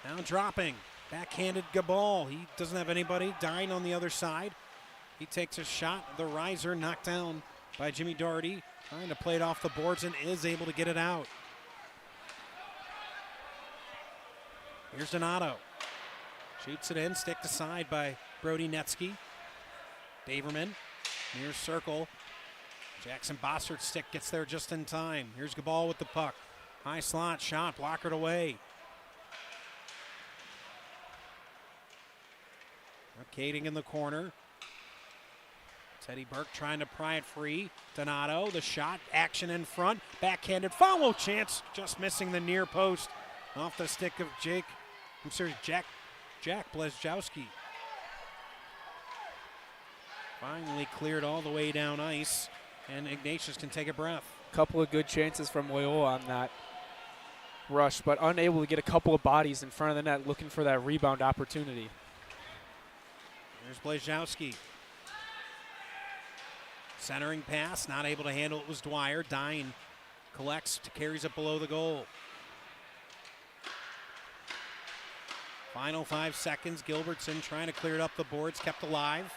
Speaker 2: Now dropping. Backhanded Gabal. He doesn't have anybody. Dying on the other side. He takes a shot. The riser knocked down by Jimmy Doherty. Trying to play it off the boards and is able to get it out. Here's Donato. Shoots it in. Sticked aside by Brody Netsky. Daverman. Near circle. Jackson Bossard's stick gets there just in time. Here's Gabal with the puck. High slot shot. Blockered away. Kading in the corner. Teddy Burke trying to pry it free. Donato, the shot, action in front. Backhanded follow chance, just missing the near post. Off the stick of Jack Blazjowski. Finally cleared all the way down ice, and Ignatius can take a breath.
Speaker 4: Couple of good chances from Loyola on that rush, but unable to get a couple of bodies in front of the net looking for that rebound opportunity.
Speaker 2: There's Blazjowski. Centering pass, not able to handle it was Dwyer. Dine collects, carries it below the goal. Final 5 seconds. Gilbertson trying to clear it up the boards, kept alive.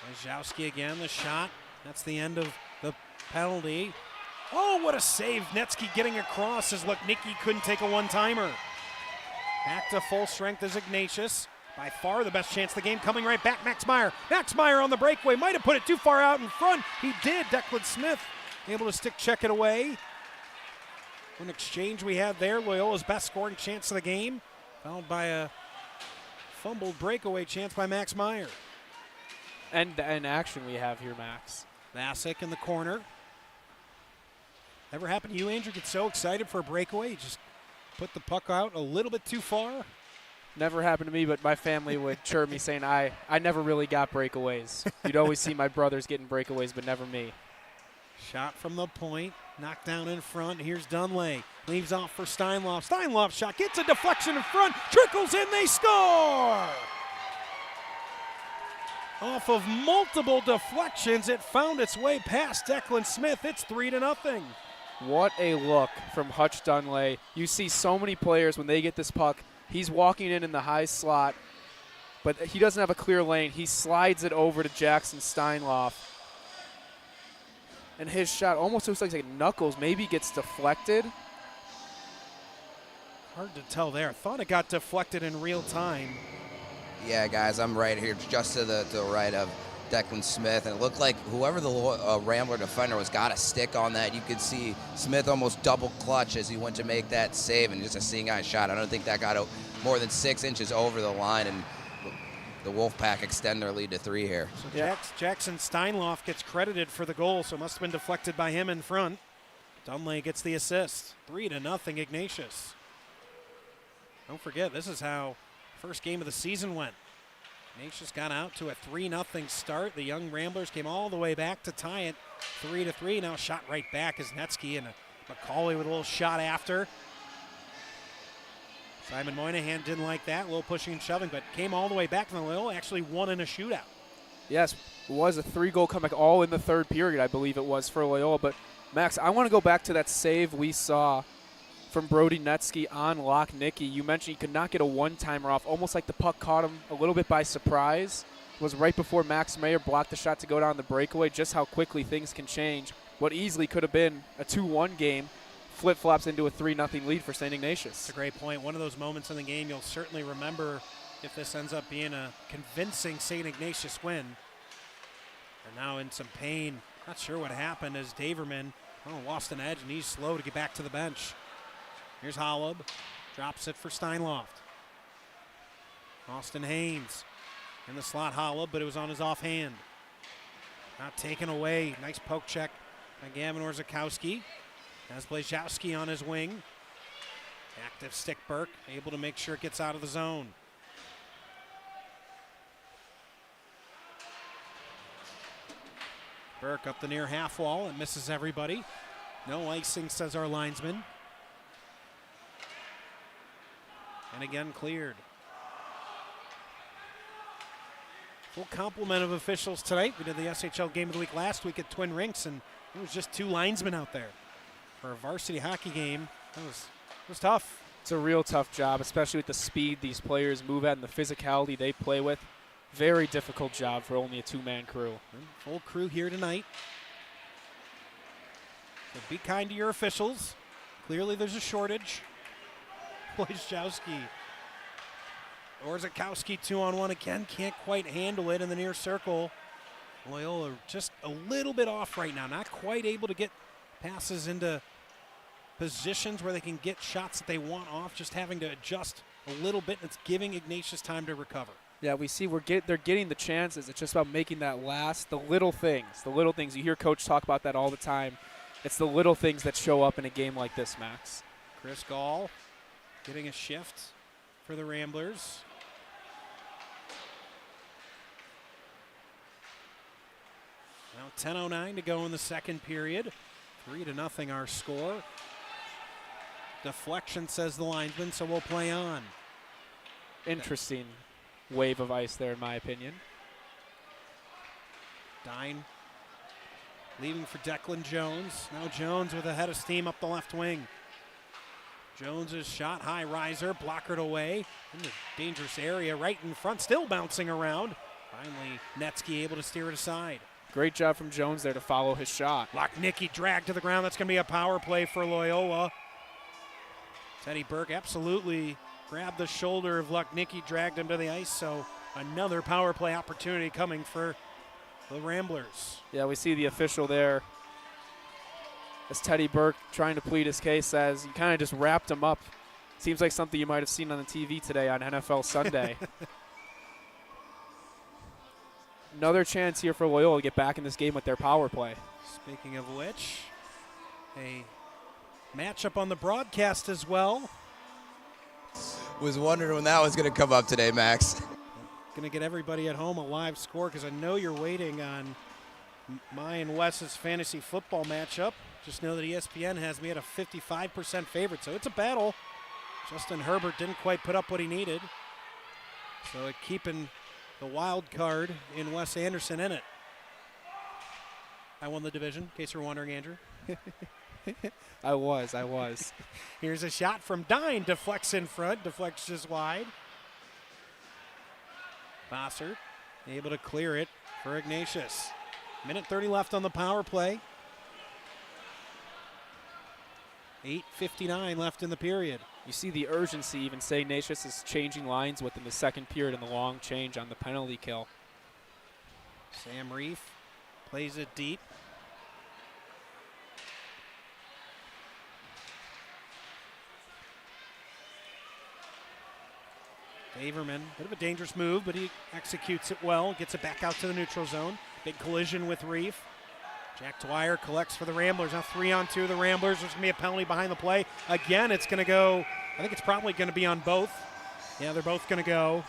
Speaker 2: Blazjowski again, the shot. That's the end of the penalty. Oh, what a save. Netsky getting across as Luknicki couldn't take a one-timer. Back to full strength is Ignatius. By far the best chance of the game coming right back. Max Meyer. Max Meyer on the breakaway. Might have put it too far out in front. He did. Declan Smith able to stick check it away. An exchange we had there. Loyola's best scoring chance of the game. Followed by a fumbled breakaway chance by Max Meyer.
Speaker 4: And action we have here, Max.
Speaker 2: Vasic in the corner. Ever happened to you, Andrew? Get so excited for a breakaway, you just put the puck out a little bit too far?
Speaker 4: Never happened to me, but my family would chirp me saying I never really got breakaways. You'd always see my brothers getting breakaways, but never me.
Speaker 2: Shot from the point, knocked down in front. Here's Dunlay, leaves off for Steinloff. Steinloff shot, gets a deflection in front, trickles in, they score! Off of multiple deflections, it found its way past Declan Smith. It's 3-0.
Speaker 4: What a look from Hutch Dunlay. You see so many players when they get this puck, he's walking in the high slot, but he doesn't have a clear lane. He slides it over to Jackson Steinloff. And his shot almost looks like knuckles, maybe gets deflected.
Speaker 2: Hard to tell there. Thought it got deflected in real time.
Speaker 5: Yeah, guys, I'm right here, just to the right of Declan Smith, and it looked like whoever the Rambler defender was got a stick on that. You could see Smith almost double clutch as he went to make that save, and just a seeing eye shot. I don't think that got more than 6 inches over the line, and the Wolfpack extend their lead to 3 here.
Speaker 2: So Jackson Steinloff gets credited for the goal, so it must have been deflected by him in front. Dunley gets the assist. 3-0 Ignatius. Don't forget, this is how first game of the season went. Ignatius got out to a 3-0 start. The young Ramblers came all the way back to tie it 3-3. Now shot right back is Netsky, and McCauley with a little shot after. Simon Moynihan didn't like that, a little pushing and shoving, but came all the way back from the Loyola, actually won in a shootout.
Speaker 4: Yes, it was a 3-goal comeback all in the third period, I believe it was, for Loyola. But, Max, I want to go back to that save we saw from Brody Netsky on Lochnicki. You mentioned he could not get a one-timer off, almost like the puck caught him a little bit by surprise. It was right before Max Mayer blocked the shot to go down the breakaway. Just how quickly things can change. What easily could have been a 2-1 game flip-flops into a 3-0 lead for St. Ignatius.
Speaker 2: That's a great point. One of those moments in the game you'll certainly remember if this ends up being a convincing St. Ignatius win. They're now in some pain. Not sure what happened as Daverman lost an edge, and he's slow to get back to the bench. Here's Holub. Drops it for Steinloft. Austin Haynes in the slot, Holub, but it was on his offhand. Not taken away. Nice poke check by Gavin Orzakowski. Has Blazowski on his wing. Active stick Burke, able to make sure it gets out of the zone. Burke up the near half wall and misses everybody. No icing, says our linesman. And again cleared. Full complement of officials tonight. We did the SHL Game of the Week last week at Twin Rinks, and it was just 2 linesmen out there. For a varsity hockey game, it was tough.
Speaker 4: It's a real tough job, especially with the speed these players move at and the physicality they play with. Very difficult job for only a 2-man crew.
Speaker 2: Full crew here tonight. So be kind to your officials. Clearly there's a shortage. Blazowski. Orzakowski 2-on-1 again. Can't quite handle it in the near circle. Loyola just a little bit off right now. Not quite able to get passes into positions where they can get shots that they want off, just having to adjust a little bit. It's giving Ignatius time to recover.
Speaker 4: Yeah, we see they're getting the chances. It's just about making that last, the little things. The little things. You hear Coach talk about that all the time. It's the little things that show up in a game like this, Max.
Speaker 2: Chris Gall getting a shift for the Ramblers. Now 10:09 to go in the second period. 3-0 our score. Deflection, says the linesman, so we'll play on.
Speaker 4: Interesting wave of ice there, in my opinion.
Speaker 2: Dine leaving for Declan Jones. Now Jones with a head of steam up the left wing. Jones's shot, high riser, blockered away in the dangerous area right in front, still bouncing around. Finally, Netsky able to steer it aside.
Speaker 4: Great job from Jones there to follow his shot.
Speaker 2: Lochnicki dragged to the ground. That's going to be a power play for Loyola. Teddy Burke absolutely grabbed the shoulder of Lochnicki, dragged him to the ice. So another power play opportunity coming for the Ramblers.
Speaker 4: Yeah, we see the official there as Teddy Burke, trying to plead his case, says you kind of just wrapped him up. Seems like something you might have seen on the TV today on NFL Sunday. Another chance here for Loyola to get back in this game with their power play.
Speaker 2: Speaking of which, a matchup on the broadcast as well.
Speaker 5: Was wondering when that was going to come up today, Max.
Speaker 2: Going to get everybody at home a live score because I know you're waiting on my and Wes's fantasy football matchup. Just know that ESPN has me at a 55% favorite, so it's a battle. Justin Herbert didn't quite put up what he needed. So keeping the wild card in Wes Anderson in it. I won the division, in case you're wondering, Andrew.
Speaker 4: I was.
Speaker 2: Here's a shot from Dine, deflects in front, deflects just wide. Bossert able to clear it for Ignatius. Minute 30 left on the power play. 8:59 left in the period.
Speaker 4: You see the urgency. Even St. Ignatius is changing lines within the second period and the long change on the penalty kill.
Speaker 2: Sam Reef plays it deep. Averman, bit of a dangerous move, but he executes it well, gets it back out to the neutral zone. Big collision with Reef. Jack Dwyer collects for the Ramblers. Now 3-on-2 the Ramblers. There's going to be a penalty behind the play. Again, it's going to go, I think it's probably going to be on both. Yeah, they're both going to go.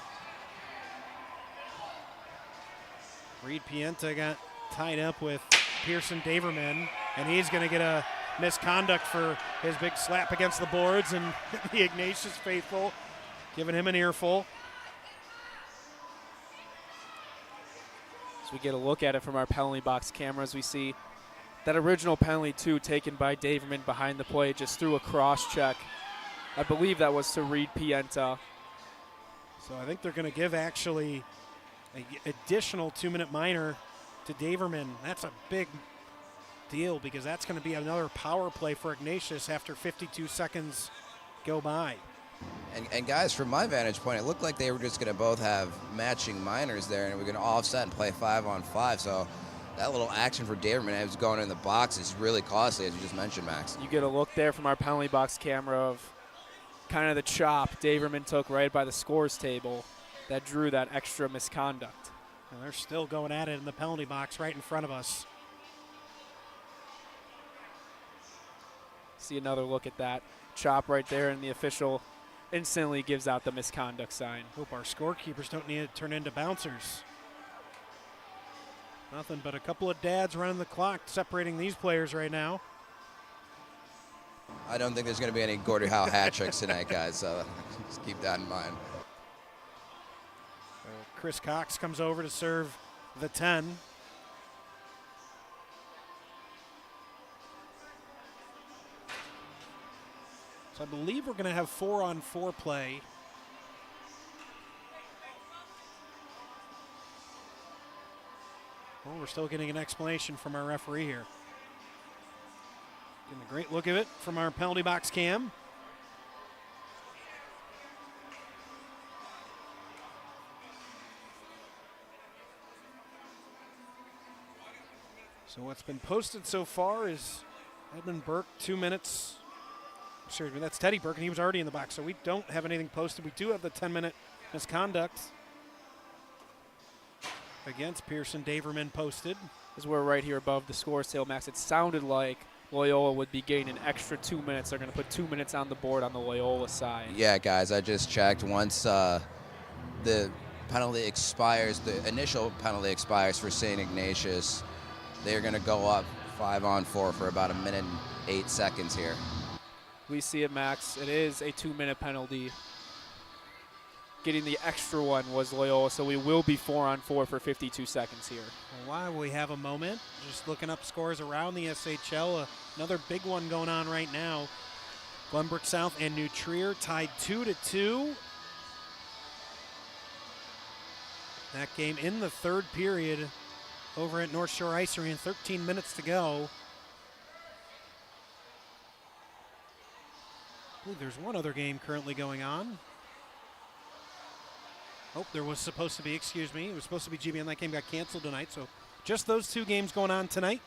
Speaker 2: Reed Pienta got tied up with Pearson Daverman, and he's going to get a misconduct for his big slap against the boards, and the Ignatius faithful giving him an earful.
Speaker 4: As we get a look at it from our penalty box cameras, we see that original penalty, too, taken by Daverman behind the play, just threw a cross check. I believe that was to Reed Pienta.
Speaker 2: So I think they're going to give actually an additional 2-minute minor to Daverman. That's a big deal because that's going to be another power play for Ignatius after 52 seconds go by.
Speaker 5: And guys, from my vantage point, it looked like they were just going to both have matching minors there, and we're going to offset and play 5-on-5. So that little action for Daverman as going in the box is really costly, as you just mentioned, Max.
Speaker 4: You get a look there from our penalty box camera of kind of the chop Daverman took right by the scores table that drew that extra misconduct.
Speaker 2: And they're still going at it in the penalty box right in front of us.
Speaker 4: See another look at that chop right there, and the official instantly gives out the misconduct sign.
Speaker 2: Hope our scorekeepers don't need to turn into bouncers. Nothing but a couple of dads running the clock, separating these players right now.
Speaker 5: I don't think there's going to be any Gordie Howe hat tricks tonight, guys, so just keep that in mind.
Speaker 2: Chris Cox comes over to serve the 10. So I believe we're going to have 4-on-4 play. Well, we're still getting an explanation from our referee here. Getting a great look of it from our penalty box cam. So what's been posted so far is Edmund Burke, 2 minutes. Excuse me, that's Teddy Burke, and he was already in the box, so we don't have anything posted. We do have the 10-minute misconduct against Pearson Daverman posted.
Speaker 4: As we're right here above the scores table, Max, it sounded like Loyola would be gaining an extra 2 minutes. They're going to put 2 minutes on the board on the Loyola side.
Speaker 5: Yeah, guys, I just checked. Once the penalty expires, the initial penalty expires for St. Ignatius, they're going to go up 5-on-4 for about 1 minute and 8 seconds here.
Speaker 4: We see it, Max. It is a 2-minute penalty. Getting the extra one was Loyola, so we will be 4-on-4 for 52 seconds here.
Speaker 2: Well, while we have a moment, just looking up scores around the SHL, another big one going on right now. Glenbrook South and New Trier tied 2-2. That game in the third period over at North Shore Ice Arena, 13 minutes to go. I believe there's one other game currently going on. Oh, there was supposed to be, excuse me, it was supposed to be GBN. That game got canceled tonight, so just those two games going on tonight.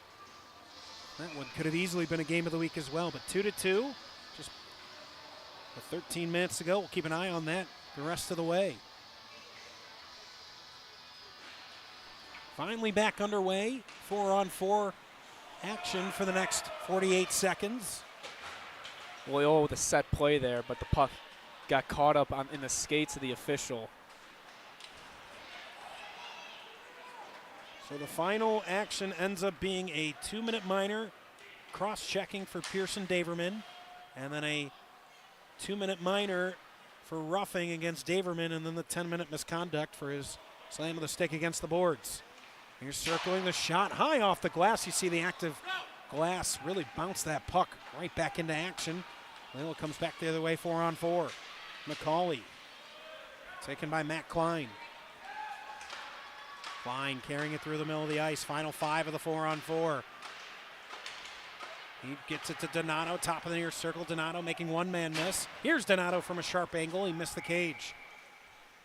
Speaker 2: That one could have easily been a game of the week as well, but 2-2, just 13 minutes to go. We'll keep an eye on that the rest of the way. Finally back underway, 4-on-4 action for the next 48 seconds.
Speaker 4: Loyola with a set play there, but the puck got caught up in the skates of the official.
Speaker 2: So the final action ends up being a 2-minute minor, cross-checking for Pearson Daverman, and then a 2-minute minor for roughing against Daverman, and then the 10-minute misconduct for his slam of the stick against the boards. Here's circling the shot high off the glass. You see the active glass really bounce that puck right back into action. Loyola comes back the other way, 4-on-4. McCauley taken by Matt Klein. Klein carrying it through the middle of the ice. Final 5 of the 4-on-4. He gets it to Donato, top of the near circle. Donato making one-man miss. Here's Donato from a sharp angle. He missed the cage.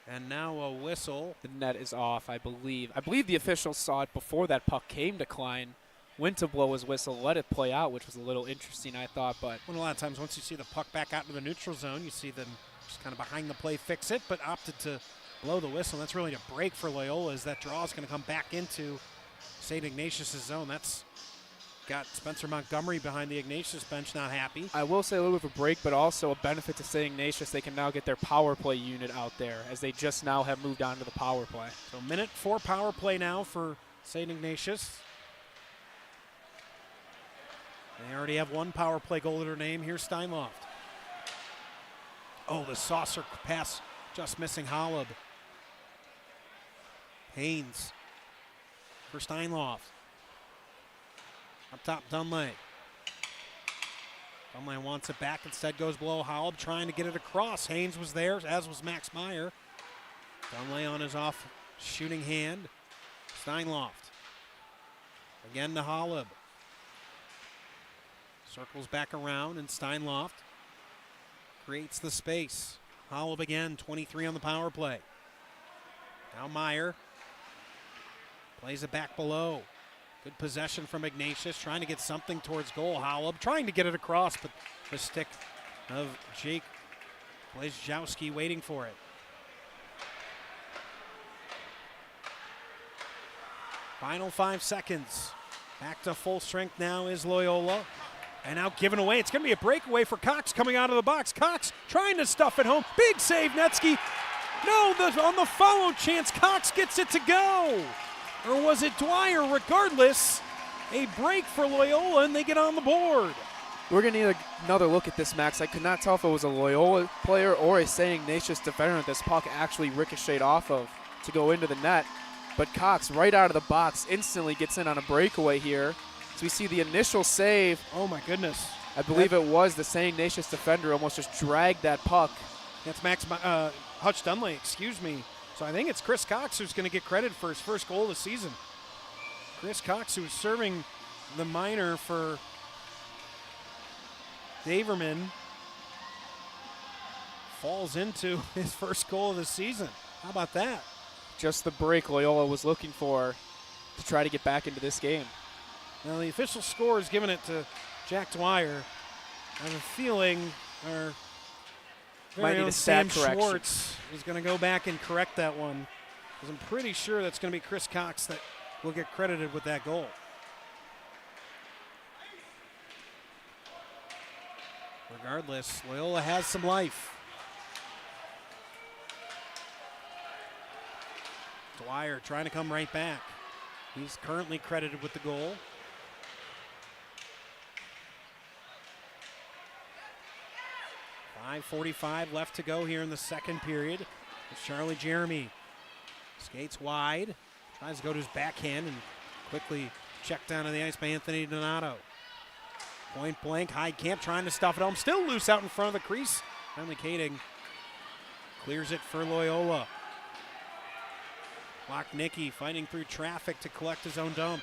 Speaker 2: And now a whistle.
Speaker 4: The net is off, I believe. I believe the official saw it before that puck came to Klein. Went to blow his whistle, let it play out, which was a little interesting, I thought. But
Speaker 2: Well, a lot of times once you see the puck back out into the neutral zone, you see them just kind of behind the play fix it, but opted to blow the whistle. That's really a break for Loyola as that draw is going to come back into St. Ignatius' zone. That's got Spencer Montgomery behind the Ignatius bench, not happy.
Speaker 4: I will say a little bit of a break, but also a benefit to St. Ignatius. They can now get their power play unit out there as they just now have moved on to the power play.
Speaker 2: So minute 4 power play now for St. Ignatius. They already have one power play goal to their name. Here's Steinloft. Oh, the saucer pass just missing Holub. Haynes for Steinloft. Up top, Dunlay. Dunlay wants it back, instead goes below Holub, trying to get it across. Haynes was there, as was Max Meyer. Dunlay on his off shooting hand. Steinloft. Again to Holub. Circles back around, and Steinloft creates the space. Holub again, 23 on the power play. Now Meyer plays it back below. Good possession from Ignatius, trying to get something towards goal. Holub trying to get it across, but the stick of Jake Blazejowski waiting for it. Final 5 seconds. Back to full strength now is Loyola. And now given away. It's going to be a breakaway for Cox coming out of the box. Cox trying to stuff it home. Big save, Netsky. No, on the follow chance, Cox gets it to go. Or was it Dwyer? Regardless, a break for Loyola, and they get on the board.
Speaker 4: We're going to need another look at this, Max. I could not tell if it was a Loyola player or a St. Ignatius defender that this puck actually ricocheted off of to go into the net. But Cox, right out of the box, instantly gets in on a breakaway here. So we see the initial save.
Speaker 2: Oh, my goodness.
Speaker 4: I believe it was the St. Ignatius defender almost just dragged that puck.
Speaker 2: That's Hutch Dunley, excuse me. So I think it's Chris Cox who's going to get credit for his first goal of the season. Chris Cox, who was serving the minor for Daverman, falls into his first goal of the season. How about that?
Speaker 4: Just the break Loyola was looking for to try to get back into this game.
Speaker 2: Now the official score is giving it to Jack Dwyer. I have a feeling our very own Sam Schwartz is going to go back and correct that one, because I'm pretty sure that's going to be Chris Cox that will get credited with that goal. Regardless, Loyola has some life. Dwyer trying to come right back. He's currently credited with the goal. .5:45 left to go here in the second period. It's Charlie Jeremy. Skates wide. Tries to go to his backhand and quickly checked down on the ice by Anthony Donato. Point blank, Heidkamp trying to stuff it home. Still loose out in front of the crease. Finally Kading clears it for Loyola. Lochnicki fighting through traffic to collect his own dump.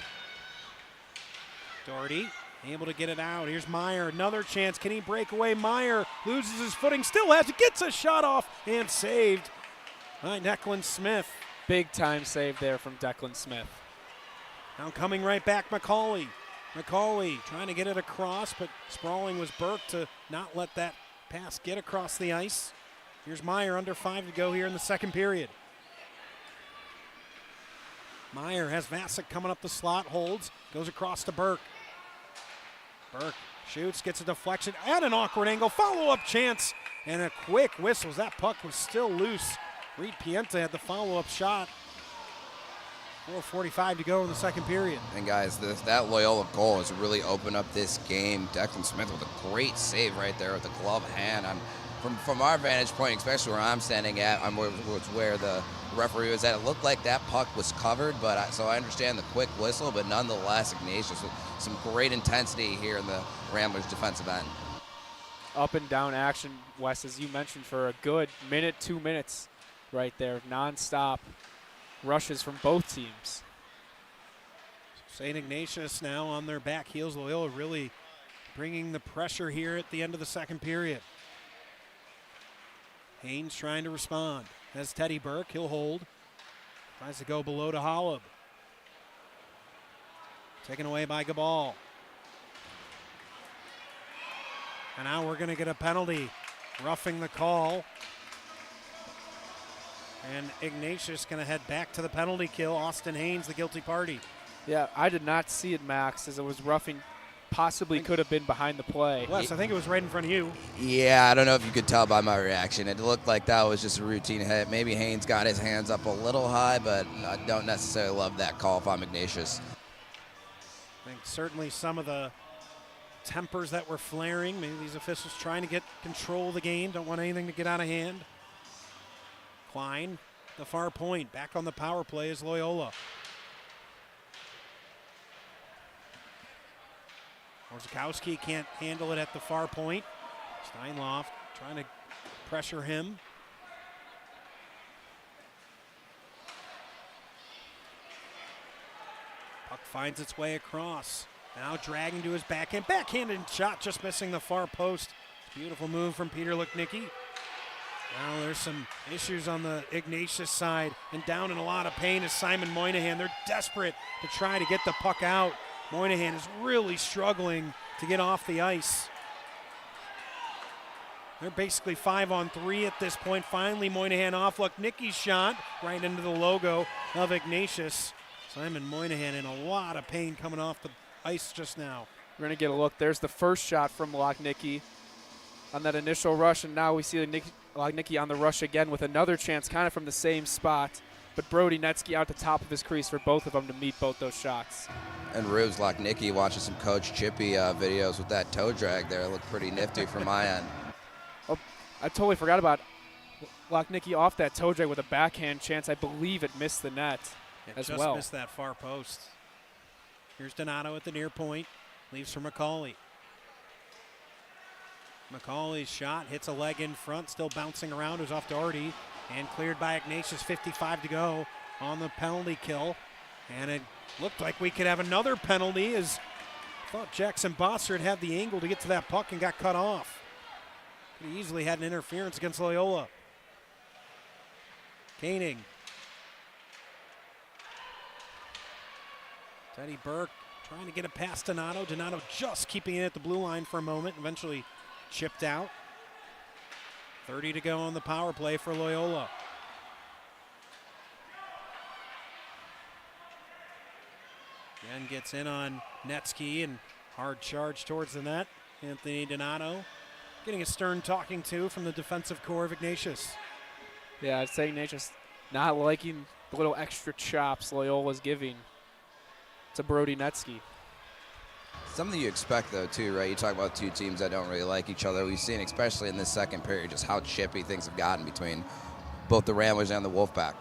Speaker 2: Doherty able to get it out. Here's Meyer, another chance. Can he break away? Meyer loses his footing, still has it, gets a shot off and saved by Declan Smith.
Speaker 4: Big time save there from Declan Smith.
Speaker 2: Now coming right back, McCauley. McCauley trying to get it across, but sprawling was Burke to not let that pass get across the ice. Here's Meyer, under 5 to go here in the second period. Meyer has Vasek coming up the slot, holds, goes across to Burke. Burke shoots, gets a deflection at an awkward angle, follow-up chance, and a quick whistle. That puck was still loose. Reed Pienta had the follow-up shot. 4:45 to go in the second period.
Speaker 5: And guys, that Loyola goal has really opened up this game. Declan Smith with a great save right there with the glove hand. From our vantage point, especially where I'm standing at, where the referee was at, it looked like that puck was covered, but so I understand the quick whistle, but nonetheless, Ignatius with some great intensity here in the Ramblers' defensive end.
Speaker 4: Up and down action, Wes, as you mentioned, for a good minute, 2 minutes right there, nonstop rushes from both teams.
Speaker 2: St. Ignatius now on their back heels. Loyola really bringing the pressure here at the end of the second period. Haynes trying to respond. Has Teddy Burke, he'll hold. Tries to go below to Holub. Taken away by Gabal. And now we're going to get a penalty. Roughing the call. And Ignatius going to head back to the penalty kill. Austin Haynes, the guilty party.
Speaker 4: Yeah, I did not see it, Max, as it was roughing. Possibly could have been behind the play.
Speaker 2: Wes, I think it was right in front of you.
Speaker 5: Yeah, I don't know if you could tell by my reaction. It looked like that was just a routine hit. Maybe Haynes got his hands up a little high, but I don't necessarily love that call if I'm Ignatius.
Speaker 2: I think certainly some of the tempers that were flaring, maybe these officials trying to get control of the game, don't want anything to get out of hand. Klein, the far point, back on the power play is Loyola. Orzakowski can't handle it at the far point. Steinloff trying to pressure him. Puck finds its way across. Now dragging to his backhand. Backhanded shot, just missing the far post. Beautiful move from Peter Lechnicki. Now there's some issues on the Ignatius side, and down in a lot of pain is Simon Moynihan. They're desperate to try to get the puck out. Moynihan is really struggling to get off the ice. They're basically 5-on-3 at this point. Finally, Moynihan off. Lechnicki's shot right into the logo of Ignatius. Simon Moynihan in a lot of pain coming off the ice just now.
Speaker 4: We're going to get a look. There's the first shot from Lechnicki on that initial rush, and now we see Lechnicki on the rush again with another chance kind of from the same spot. But Brody Netsky out the top of his crease for both of them to meet both those shots.
Speaker 5: And Rubes Lechnicki watching some Coach Chippy videos with that toe drag there. It looked pretty nifty from my end.
Speaker 4: Oh, I totally forgot about Lechnicki off that toe drag with a backhand chance. I believe it missed the net as
Speaker 2: just
Speaker 4: well.
Speaker 2: Missed that far post. Here's Donato at the near point. Leaves for McCauley. McCauley's shot hits a leg in front, still bouncing around. It was off Doherty and cleared by Ignatius. 55 to go on the penalty kill. And it looked like we could have another penalty, as I thought Jackson Bossert had the angle to get to that puck and got cut off. Could have easily had an interference against Loyola. Koenig. Teddy Burke trying to get it past Donato. Donato just keeping it at the blue line for a moment, eventually chipped out. 30 to go on the power play for Loyola. Again gets in on Netsky and hard charge towards the net. Anthony Donato getting a stern talking to from the defensive core of Ignatius.
Speaker 4: Yeah, I'd say Ignatius not liking the little extra chops Loyola's giving to Brody Netsky.
Speaker 5: Something you expect, though, too, right? You talk about two teams that don't really like each other. We've seen, especially in this second period, just how chippy things have gotten between both the Ramblers and the Wolfpack.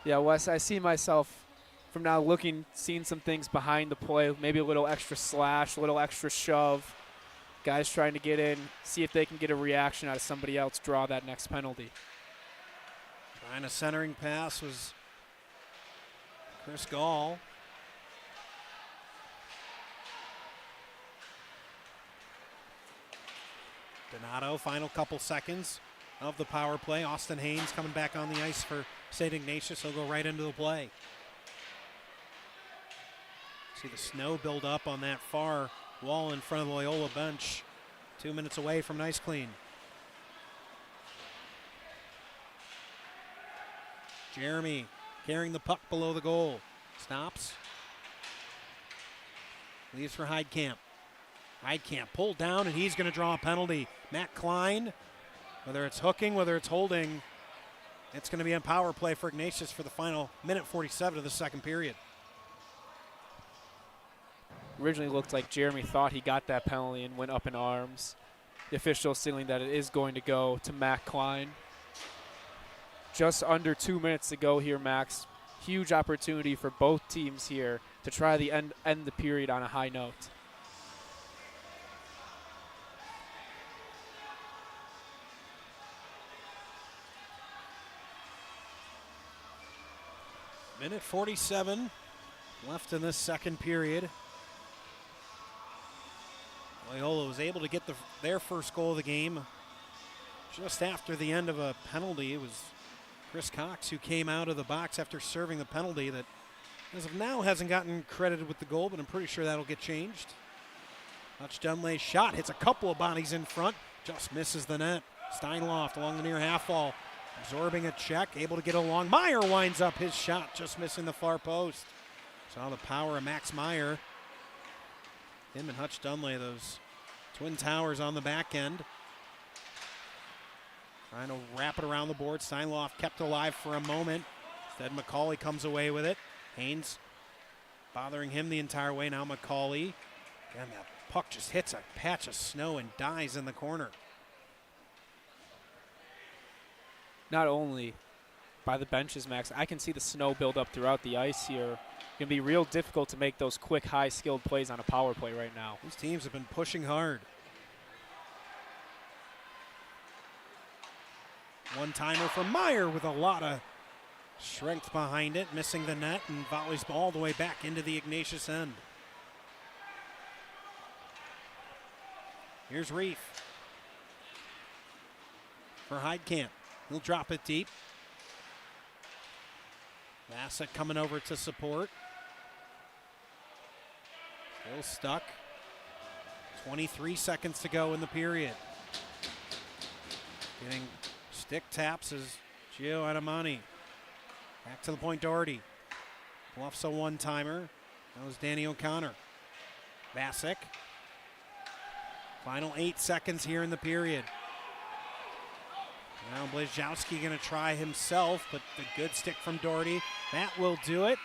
Speaker 4: Yeah, Wes, I see myself from now seeing some things behind the play, maybe a little extra slash, a little extra shove. Guys trying to get in, see if they can get a reaction out of somebody else, draw that next penalty.
Speaker 2: Trying a centering pass was Chris Gall. Donato, final couple seconds of the power play. Austin Haynes coming back on the ice for St. Ignatius. He'll go right into the play. See the snow build up on that far wall in front of the Loyola bench. 2 minutes away from an ice clean. Jeremy carrying the puck below the goal. Stops. Leaves for Heidkamp. Heidkamp pulled down, and he's going to draw a penalty. Matt Klein, whether it's hooking, whether it's holding, it's going to be on power play for Ignatius for the final minute 47 of the second period.
Speaker 4: Originally looked like Jeremy thought he got that penalty and went up in arms. The official signaling that it is going to go to Matt Klein. Just under 2 minutes to go here, Max. Huge opportunity for both teams here to try to end the period on a high note.
Speaker 2: Minute 47 left in this second period. Loyola was able to get their first goal of the game just after the end of a penalty. It was Chris Cox who came out of the box after serving the penalty that, as of now, hasn't gotten credited with the goal, but I'm pretty sure that'll get changed. Hutch Dunlay's shot hits a couple of bodies in front, just misses the net. Steinloft along the near half wall, absorbing a check, able to get along. Meyer winds up his shot, just missing the far post. Saw the power of Max Meyer. Him and Hutch Dunlay, those twin towers on the back end. Trying to wrap it around the board. Steinloft kept alive for a moment. Instead, McCauley comes away with it. Haynes bothering him the entire way. Now McCauley. Again, that puck just hits a patch of snow and dies in the corner.
Speaker 4: Not only by the benches, Max, I can see the snow build up throughout the ice here. It's going to be real difficult to make those quick, high-skilled plays on a power play right now.
Speaker 2: These teams have been pushing hard. One-timer from Meyer with a lot of strength behind it, missing the net, and volleys all the way back into the Ignatius end. Here's Reef for Heidkamp. He'll drop it deep. Bassett coming over to support. Still stuck. 23 seconds to go in the period. Getting stick taps is Gio Adamani. Back to the point, Doherty. Bluffs a one-timer. That was Danny O'Connor. Bassick. Final 8 seconds here in the period. Now Blazowski going to try himself, but the good stick from Doherty. That will do it.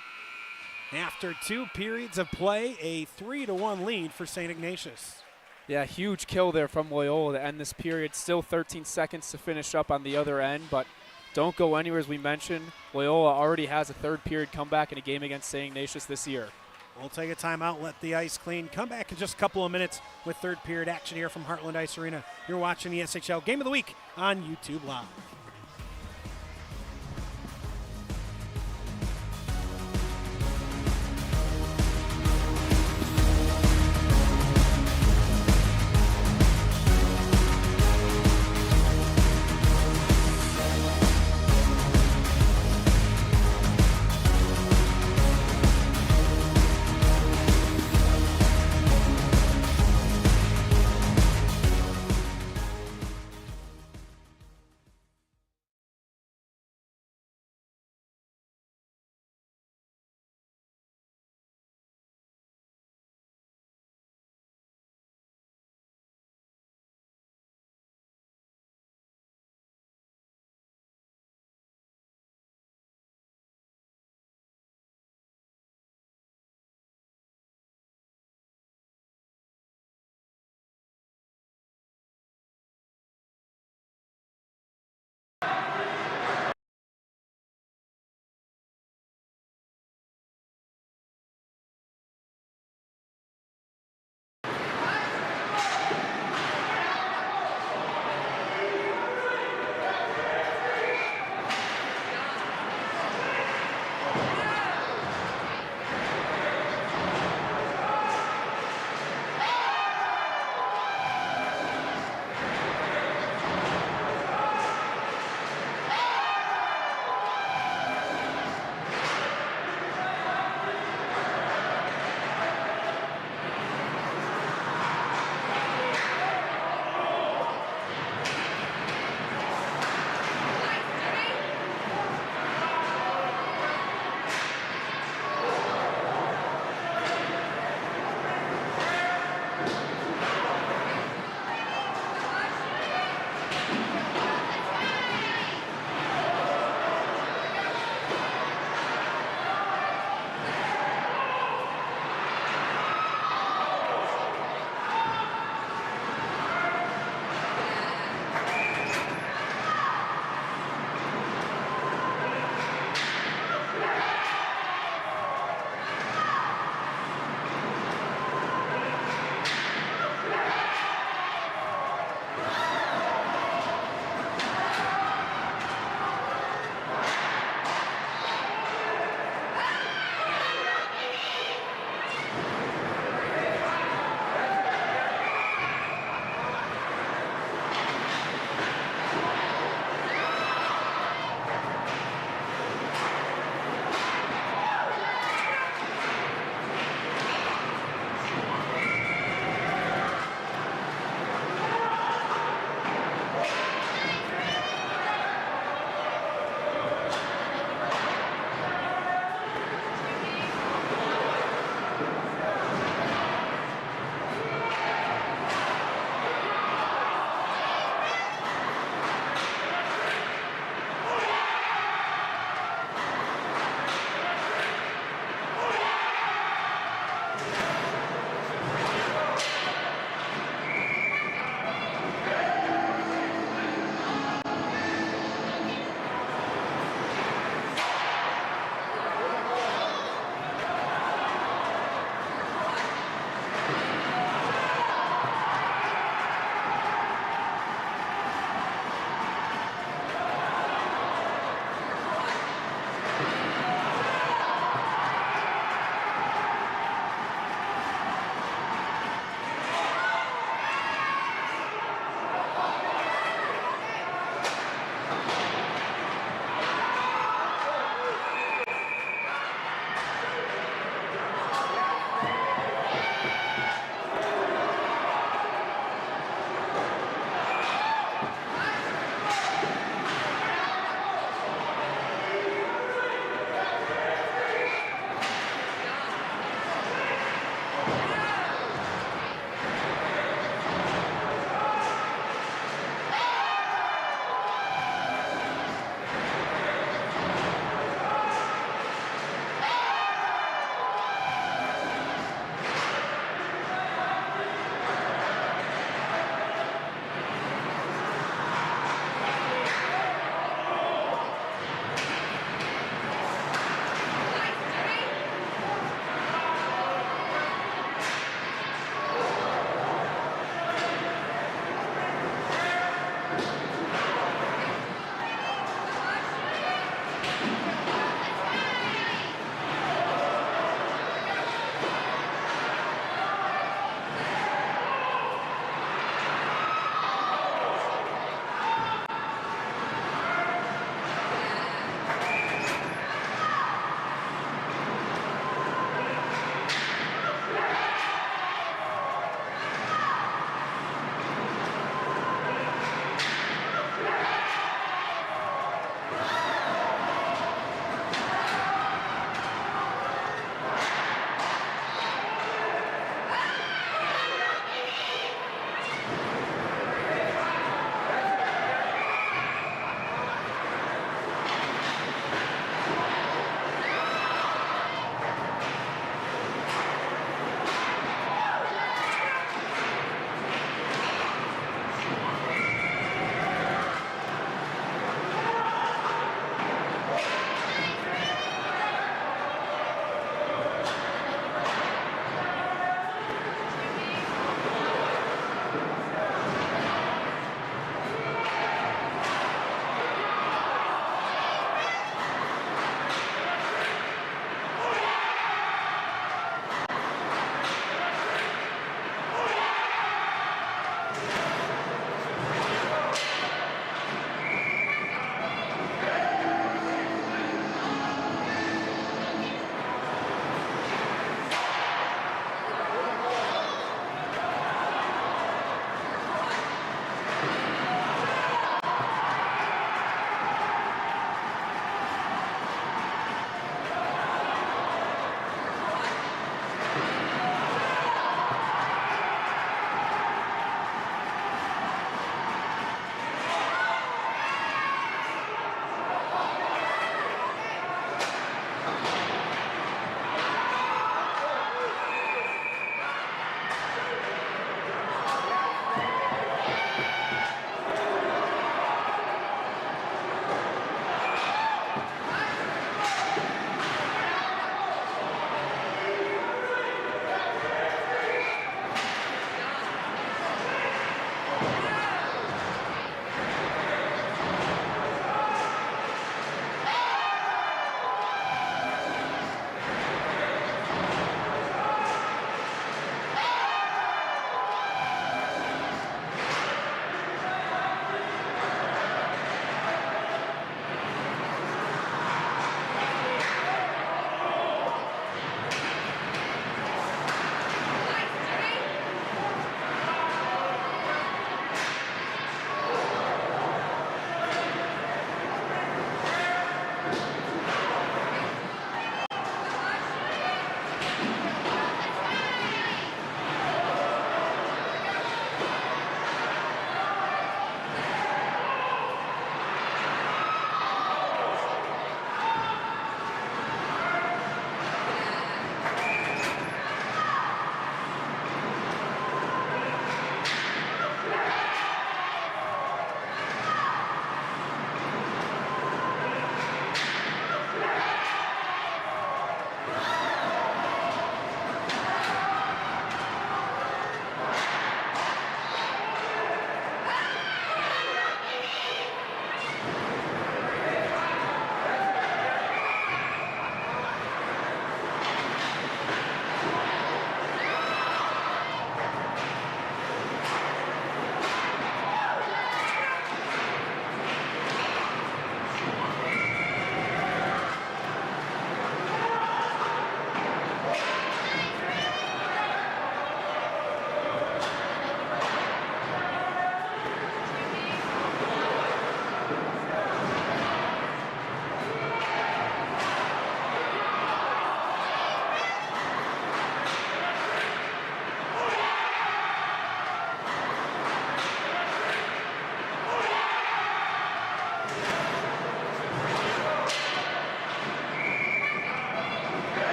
Speaker 2: After 2 periods of play, a 3-1 lead for St. Ignatius.
Speaker 4: Yeah, huge kill there from Loyola to end this period. Still 13 seconds to finish up on the other end, but don't go anywhere, as we mentioned. Loyola already has a third period comeback in a game against St. Ignatius this year.
Speaker 2: We'll take a timeout, let the ice clean. Come back in just a couple of minutes with third period action here from Heartland Ice Arena. You're watching the SHL Game of the Week on YouTube Live.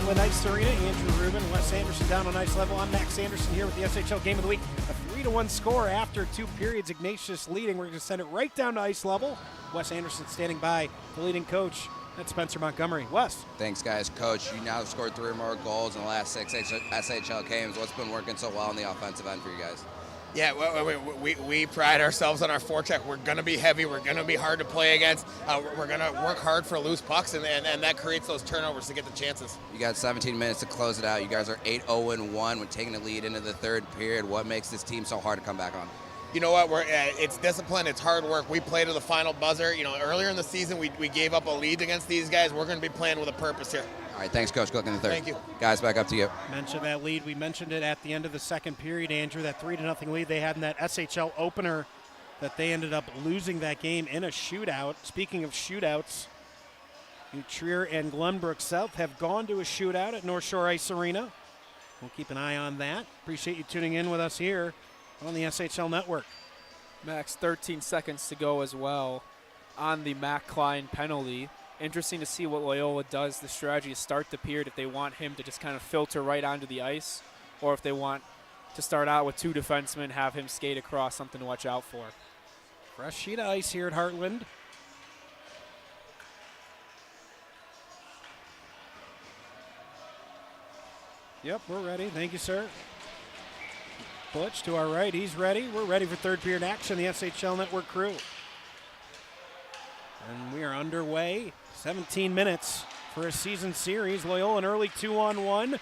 Speaker 2: Heartland Ice Arena. Andrew Rubin, Wes Anderson down on ice level. I'm Max Anderson here with the SHL Game of the Week. A 3-1 score after 2 periods. Ignatius leading. We're going to send it right down to ice level. Wes Anderson standing by, the leading coach. That's Spencer Montgomery. Wes.
Speaker 5: Thanks, guys. Coach, you now scored 3 or more goals in the last 6 SHL games. What's been working so well on the offensive end for you guys?
Speaker 7: Yeah, we pride ourselves on our forecheck. We're going to be heavy. We're going to be hard to play against. We're going to work hard for loose pucks, and that creates those turnovers to get the chances.
Speaker 5: You got 17 minutes to close it out. You guys are 8-0-1 when taking the lead into the third period. What makes this team so hard to come back on?
Speaker 7: You know what? It's discipline. It's hard work. We play to the final buzzer. You know, earlier in the season, we gave up a lead against these guys. We're going to be playing with a purpose here.
Speaker 5: All right, thanks, Coach. Good luck in the third.
Speaker 7: Thank you.
Speaker 5: Guys, back up to you.
Speaker 2: Mentioned that lead. We mentioned it at the end of the second period, Andrew, that 3-0 lead they had in that SHL opener that they ended up losing that game in a shootout. Speaking of shootouts, New Trier and Glenbrook South have gone to a shootout at North Shore Ice Arena. We'll keep an eye on that. Appreciate you tuning in with us here on the SHL Network.
Speaker 4: Max, 13 seconds to go as well on the Matt Klein penalty. Interesting to see what Loyola does. The strategy is start the period if they want him to just kind of filter right onto the ice, or if they want to start out with 2 defensemen, have him skate across, something to watch out for.
Speaker 2: Fresh sheet of ice here at Heartland. Yep, we're ready. Thank you, sir. Butch to our right. He's ready. We're ready for third period action, the SHL Network crew. And we are underway. 17 minutes for a season series. Loyola an early 2-on-1.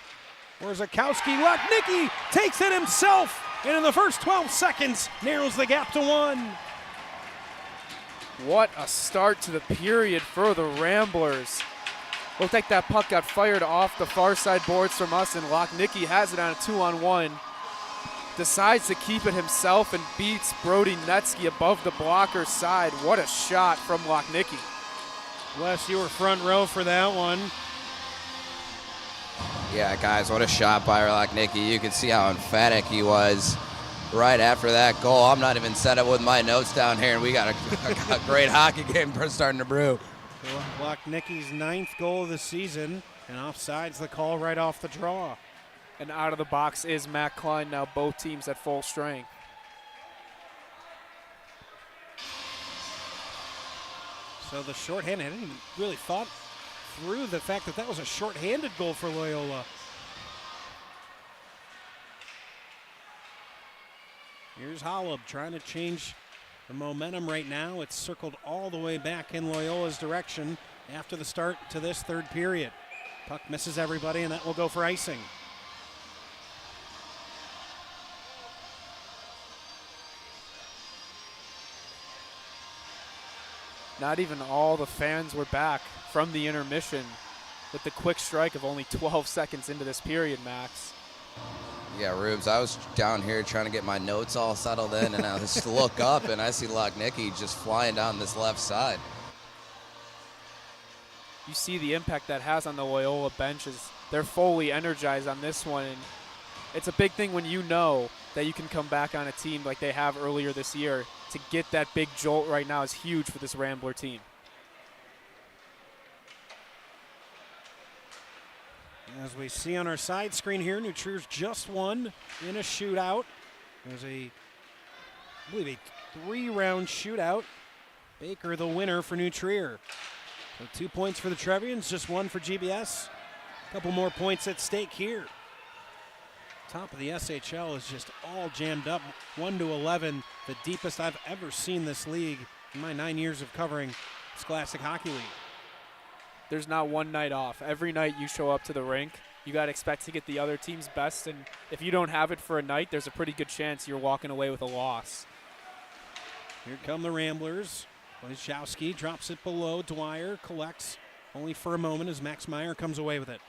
Speaker 2: Warzakowski, Lochnicki takes it himself, and in the first 12 seconds, narrows the gap to 1.
Speaker 4: What a start to the period for the Ramblers. Looked like that puck got fired off the far side boards from us, and Lochnicki has it on a 2-on-1. Decides to keep it himself and beats Brody Netsky above the blocker's side. What a shot from Lochnicki.
Speaker 2: Wes, you were front row for that one.
Speaker 5: Yeah, guys, what a shot by Lochnicki. You can see how emphatic he was right after that goal. I'm not even set up with my notes down here, and we got a great hockey game starting to brew.
Speaker 2: Lochnicki's 9th goal of the season, and offsides the call right off the draw.
Speaker 4: And out of the box is Matt Klein, now both teams at full strength.
Speaker 2: So the shorthanded, I didn't even really thought through the fact that that was a shorthanded goal for Loyola. Here's Holub trying to change the momentum right now. It's circled all the way back in Loyola's direction after the start to this third period. Puck misses everybody, and that will go for icing.
Speaker 4: Not even all the fans were back from the intermission with the quick strike of only 12 seconds into this period, Max.
Speaker 5: Yeah, Rubes, I was down here trying to get my notes all settled in, and I just look up, and I see Lochnicki just flying down this left side.
Speaker 4: You see the impact that has on the Loyola benches. They're fully energized on this one, and it's a big thing when you know that you can come back on a team like they have earlier this year. To get that big jolt right now is huge for this Rambler team.
Speaker 2: As we see on our side screen here, New Trier's just won in a shootout. There's I believe a 3-round shootout. Baker the winner for New Trier. So 2 points for the Trevians, just 1 for GBS. A couple more points at stake here. Top of the SHL is just all jammed up, 1-11, the deepest I've ever seen this league in my 9 years of covering Scholastic Hockey League.
Speaker 4: There's not one night off. Every night you show up to the rink, you got to expect to get the other team's best, and if you don't have it for a night, there's a pretty good chance you're walking away with a loss.
Speaker 2: Here come the Ramblers. Wojciechowski drops it below. Dwyer collects only for a moment as Max Meyer comes away with it.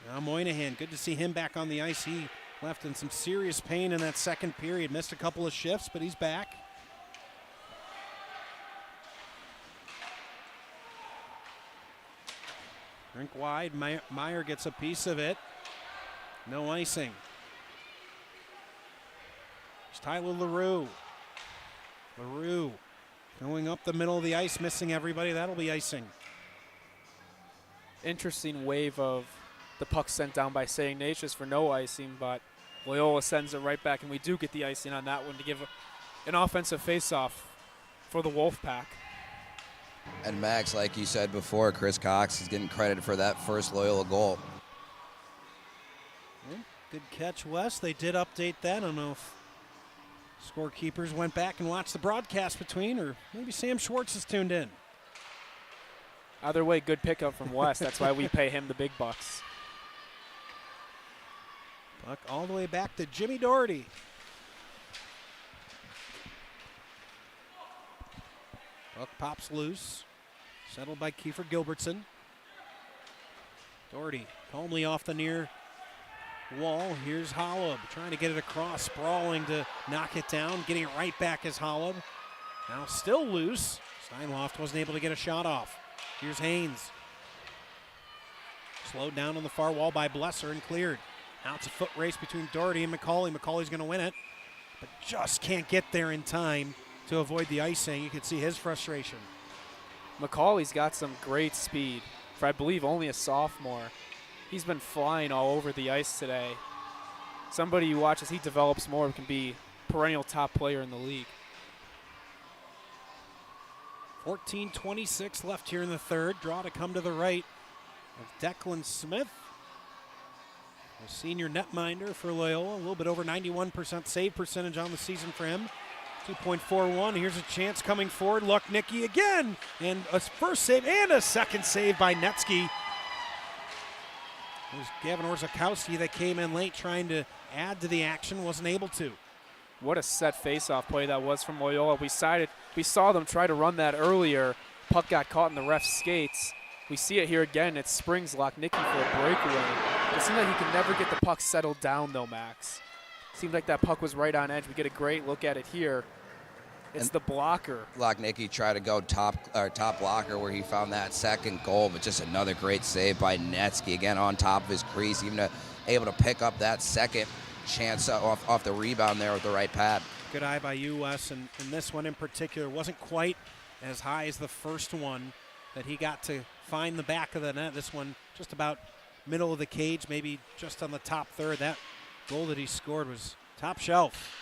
Speaker 2: Now Moynihan, good to see him back on the ice. He left in some serious pain in that second period. Missed a couple of shifts, but he's back. Rink wide, Meyer gets a piece of it. No icing. It's Tyler LaRue. LaRue going up the middle of the ice, missing everybody. That'll be icing.
Speaker 4: interesting wave of the puck sent down by St. Ignatius for no icing, but Loyola sends it right back, and we do get the icing on that one to give an offensive faceoff for the Wolfpack.
Speaker 5: And Max, like you said before, Chris Cox is getting credit for that first Loyola goal.
Speaker 2: Good catch, Wes. They did update that. I don't know if scorekeepers went back and watched the broadcast between, or maybe Sam Schwartz is tuned in.
Speaker 4: Either way, good pickup from West. That's why we pay him the big bucks.
Speaker 2: Puck all the way back to Jimmy Doherty. Puck pops loose. Settled by Kiefer Gilbertson. Doherty calmly off the near wall. Here's Holub trying to get it across, sprawling to knock it down. Getting it right back is Holub. Now still loose. Steinloft wasn't able to get a shot off. Here's Haynes. Slowed down on the far wall by Blesser and cleared. Now it's a foot race between Doherty and McCauley. McCauley's going to win it, but just can't get there in time to avoid the icing. You can see his frustration.
Speaker 4: McCauley's got some great speed for, I believe, only a sophomore. He's been flying all over the ice today. Somebody who watches, he develops more, can be perennial top player in the league.
Speaker 2: 14:26 left here in the third. Draw to come to the right of Declan Smith, a senior netminder for Loyola. A little bit over 91% save percentage on the season for him. 2.41. Here's a chance coming forward. Lucknicki again. And a first save and a second save by Netsky. It was Gavin Orzakowski that came in late trying to add to the action. Wasn't able to.
Speaker 4: What a set face-off play that was from Loyola. We saw them try to run that earlier. Puck got caught in the ref's skates. We see it here again. It springs Lucknicki for a breakaway. It seemed like he could never get the puck settled down, though, Max. Seemed like that puck was right on edge. We get a great look at it here. It's the blocker.
Speaker 5: Lucknicki tried to go top blocker where he found that second goal, but just another great save by Netsky, again on top of his crease, even able to pick up that second chance off the rebound there with the right pad.
Speaker 2: Good eye by you, Wes, and this one in particular wasn't quite as high as the first one that he got to find the back of the net. This one just about middle of the cage, maybe just on the top third. That goal that he scored was top shelf.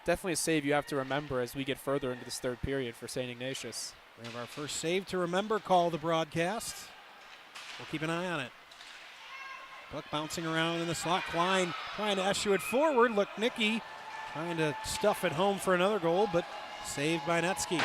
Speaker 4: Definitely a save you have to remember as we get further into this third period for St. Ignatius.
Speaker 2: We have our first save to remember call of the broadcast. We'll keep an eye on it. Puck bouncing around in the slot. Klein trying to issue it forward. Lucknicki trying to stuff it home for another goal, but saved by Netsky.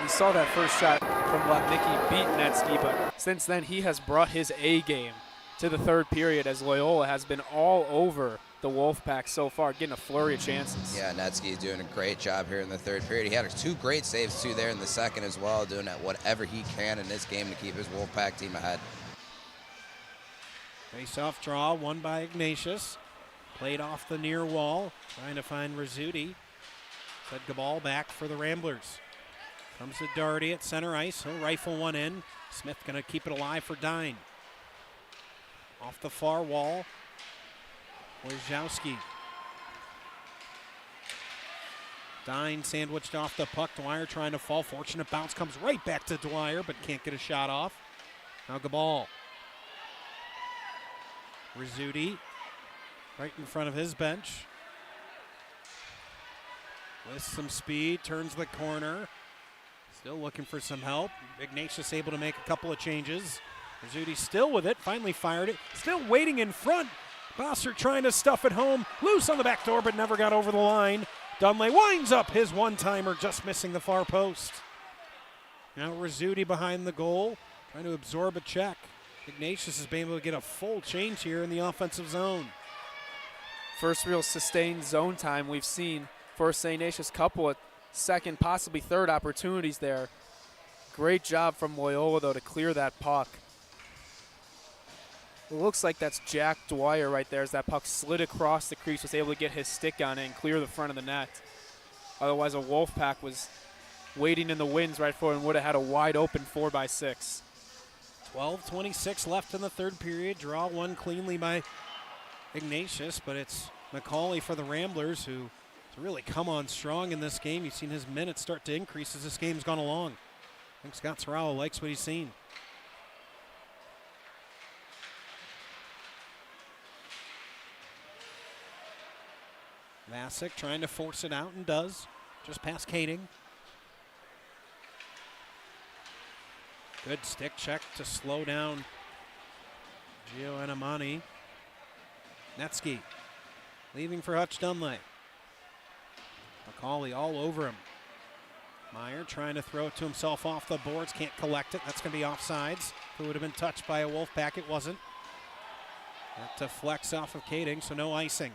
Speaker 4: We saw that first shot from Lucknicki beat Netsky, but since then he has brought his A game to the third period as Loyola has been all over the Wolfpack so far, getting a flurry of chances.
Speaker 5: Yeah, Netsky is doing a great job here in the third period. He had 2 great saves, too, there in the second as well, doing whatever he can in this game to keep his Wolfpack team ahead.
Speaker 2: Face-off draw, won by Ignatius. Played off the near wall, trying to find Rizzuti. Said Gabal back for the Ramblers. Comes to Doherty at center ice. He'll rifle one in. Smith going to keep it alive for Dine. Off the far wall, Wojciechowski. Dine sandwiched off the puck. Dwyer trying to fall. Fortunate bounce comes right back to Dwyer, but can't get a shot off. Now Gabal. Rizzuti right in front of his bench. With some speed, turns the corner. Still looking for some help. Ignatius able to make a couple of changes. Rizzuti still with it, finally fired it. Still waiting in front. Bossert trying to stuff it home. Loose on the back door, but never got over the line. Dunley winds up his one-timer, just missing the far post. Now Rizzuti behind the goal, trying to absorb a check. Ignatius has been able to get a full change here in the offensive zone.
Speaker 4: First real sustained zone time we've seen for St. Ignatius. Couple of second, possibly third opportunities there. Great job from Loyola, though, to clear that puck. It looks like that's Jack Dwyer right there as that puck slid across the crease, was able to get his stick on it and clear the front of the net. Otherwise, a Wolfpack was waiting in the wings right for it and would have had a wide open 4x6.
Speaker 2: 12:26 left in the third period. Draw one cleanly by Ignatius, but it's McCauley for the Ramblers who has really come on strong in this game. You've seen his minutes start to increase as this game's gone along. I think Scott Sorrello likes what he's seen. Vasic trying to force it out and does. Just past Kading. Good stick check to slow down Gio Enamani. Netsky leaving for Hutch Dunley. McCauley all over him. Meyer trying to throw it to himself off the boards. Can't collect it. That's going to be offsides. If it would have been touched by a Wolfpack, it wasn't. That deflects off of Kading, so no icing.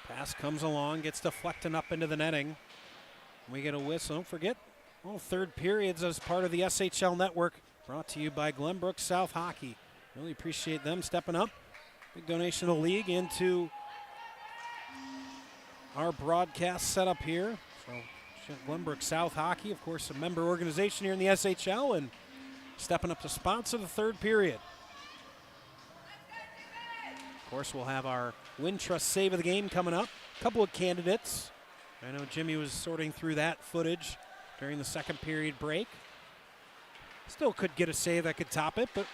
Speaker 2: Pass comes along, gets deflected up into the netting. We get a whistle. Don't forget, all third periods as part of the SHL network. Brought to you by Glenbrook South Hockey. Really appreciate them stepping up. Big donation to the league into our broadcast setup here. So Glenbrook South Hockey, of course, a member organization here in the SHL, and stepping up to sponsor the third period. Of course, we'll have our Wintrust Save of the Game coming up. A couple of candidates. I know Jimmy was sorting through that footage during the second period break. Still could get a save that could top it, but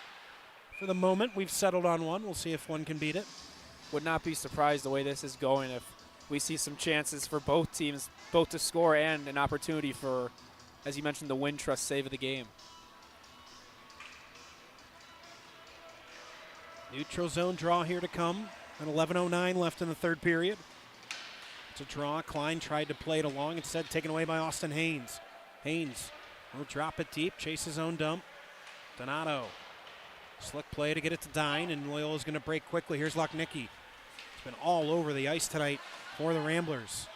Speaker 2: for the moment, we've settled on one. We'll see if one can beat it.
Speaker 4: Would not be surprised the way this is going if we see some chances for both teams, both to score and an opportunity for, as you mentioned, the Wintrust Save of the Game.
Speaker 2: Neutral zone draw here to come. At 11:09 left in the third period. It's a draw. Klein tried to play it along, instead taken away by Austin Haynes. Haynes will drop it deep, chase his own dump. Donato. Slick play to get it to Dine, and Loyola's going to break quickly. Here's Lochnicki. He's been all over the ice tonight for the Ramblers.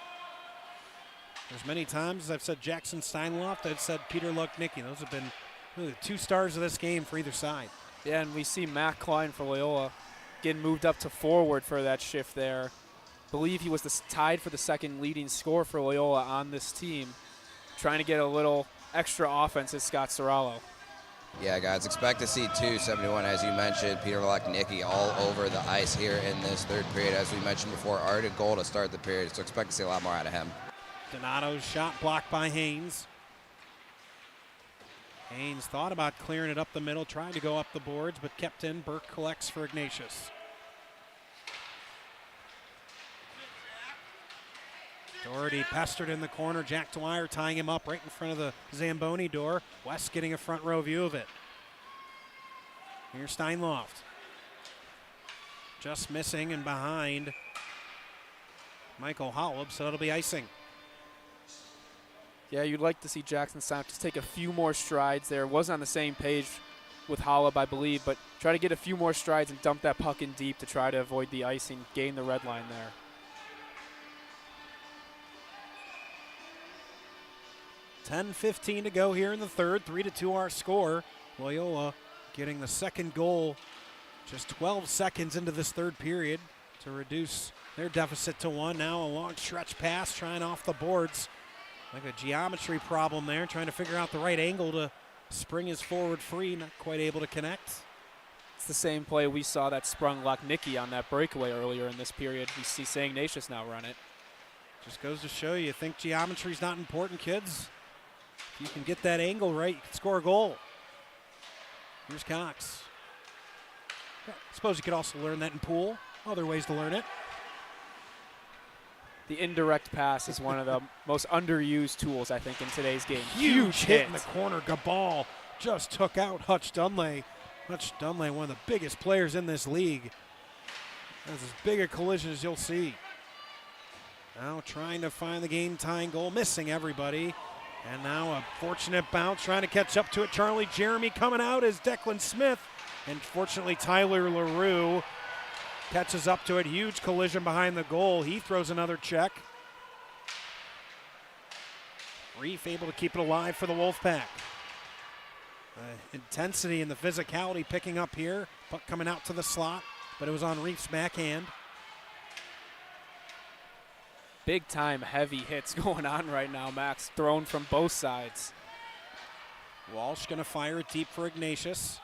Speaker 2: There's many times, as I've said Jackson Steinloft, I've said Peter Lochnicki. Those have been really the two stars of this game for either side.
Speaker 4: Yeah, and we see Matt Klein for Loyola getting moved up to forward for that shift there. Believe he was tied for the second leading scorer for Loyola on this team. Trying to get a little extra offense is Scott Serralo.
Speaker 5: Yeah, guys, expect to see 271, as you mentioned. Peter Lochnicki all over the ice here in this third period. As we mentioned before, already a goal to start the period, so expect to see a lot more out of him.
Speaker 2: Donato's shot blocked by Haynes. Haynes thought about clearing it up the middle, trying to go up the boards, but kept in. Burke collects for Ignatius. Doherty pestered in the corner. Jack Dwyer tying him up right in front of the Zamboni door. West getting a front row view of it. Here's Steinloft. Just missing and behind Michael Holub, so that'll be icing.
Speaker 4: Yeah, you'd like to see Jackson Steinloft just take a few more strides there. Wasn't on the same page with Holub, I believe, but try to get a few more strides and dump that puck in deep to try to avoid the icing, gain the red line there.
Speaker 2: 10:15 to go here in the third. 3-2 our score. Loyola getting the second goal just 12 seconds into this third period to reduce their deficit to 1. Now a long stretch pass trying off the boards. Like a geometry problem there, trying to figure out the right angle to spring his forward free. Not quite able to connect.
Speaker 4: It's the same play we saw that sprung Lochnicki on that breakaway earlier in this period. We see Ignatius now run it.
Speaker 2: Just goes to show you think geometry's not important, kids. If you can get that angle right, you can score a goal. Here's Cox. I suppose you could also learn that in pool. Other ways to learn it.
Speaker 4: The indirect pass is one of the most underused tools, I think, in today's game.
Speaker 2: Huge hit in the corner. Gabal just took out Hutch Dunley. Hutch Dunley, one of the biggest players in this league. That's as big a collision as you'll see. Now trying to find the game-tying goal, missing everybody. And now a fortunate bounce, trying to catch up to it. Charlie Jeremy coming out as Declan Smith. And fortunately, Tyler LaRue catches up to it. Huge collision behind the goal. He throws another check. Reef able to keep it alive for the Wolfpack. Intensity and the physicality picking up here. Puck coming out to the slot, but it was on Reef's backhand.
Speaker 4: Big time heavy hits going on right now, Max. Thrown from both sides.
Speaker 2: Walsh going to fire it deep for Ignatius.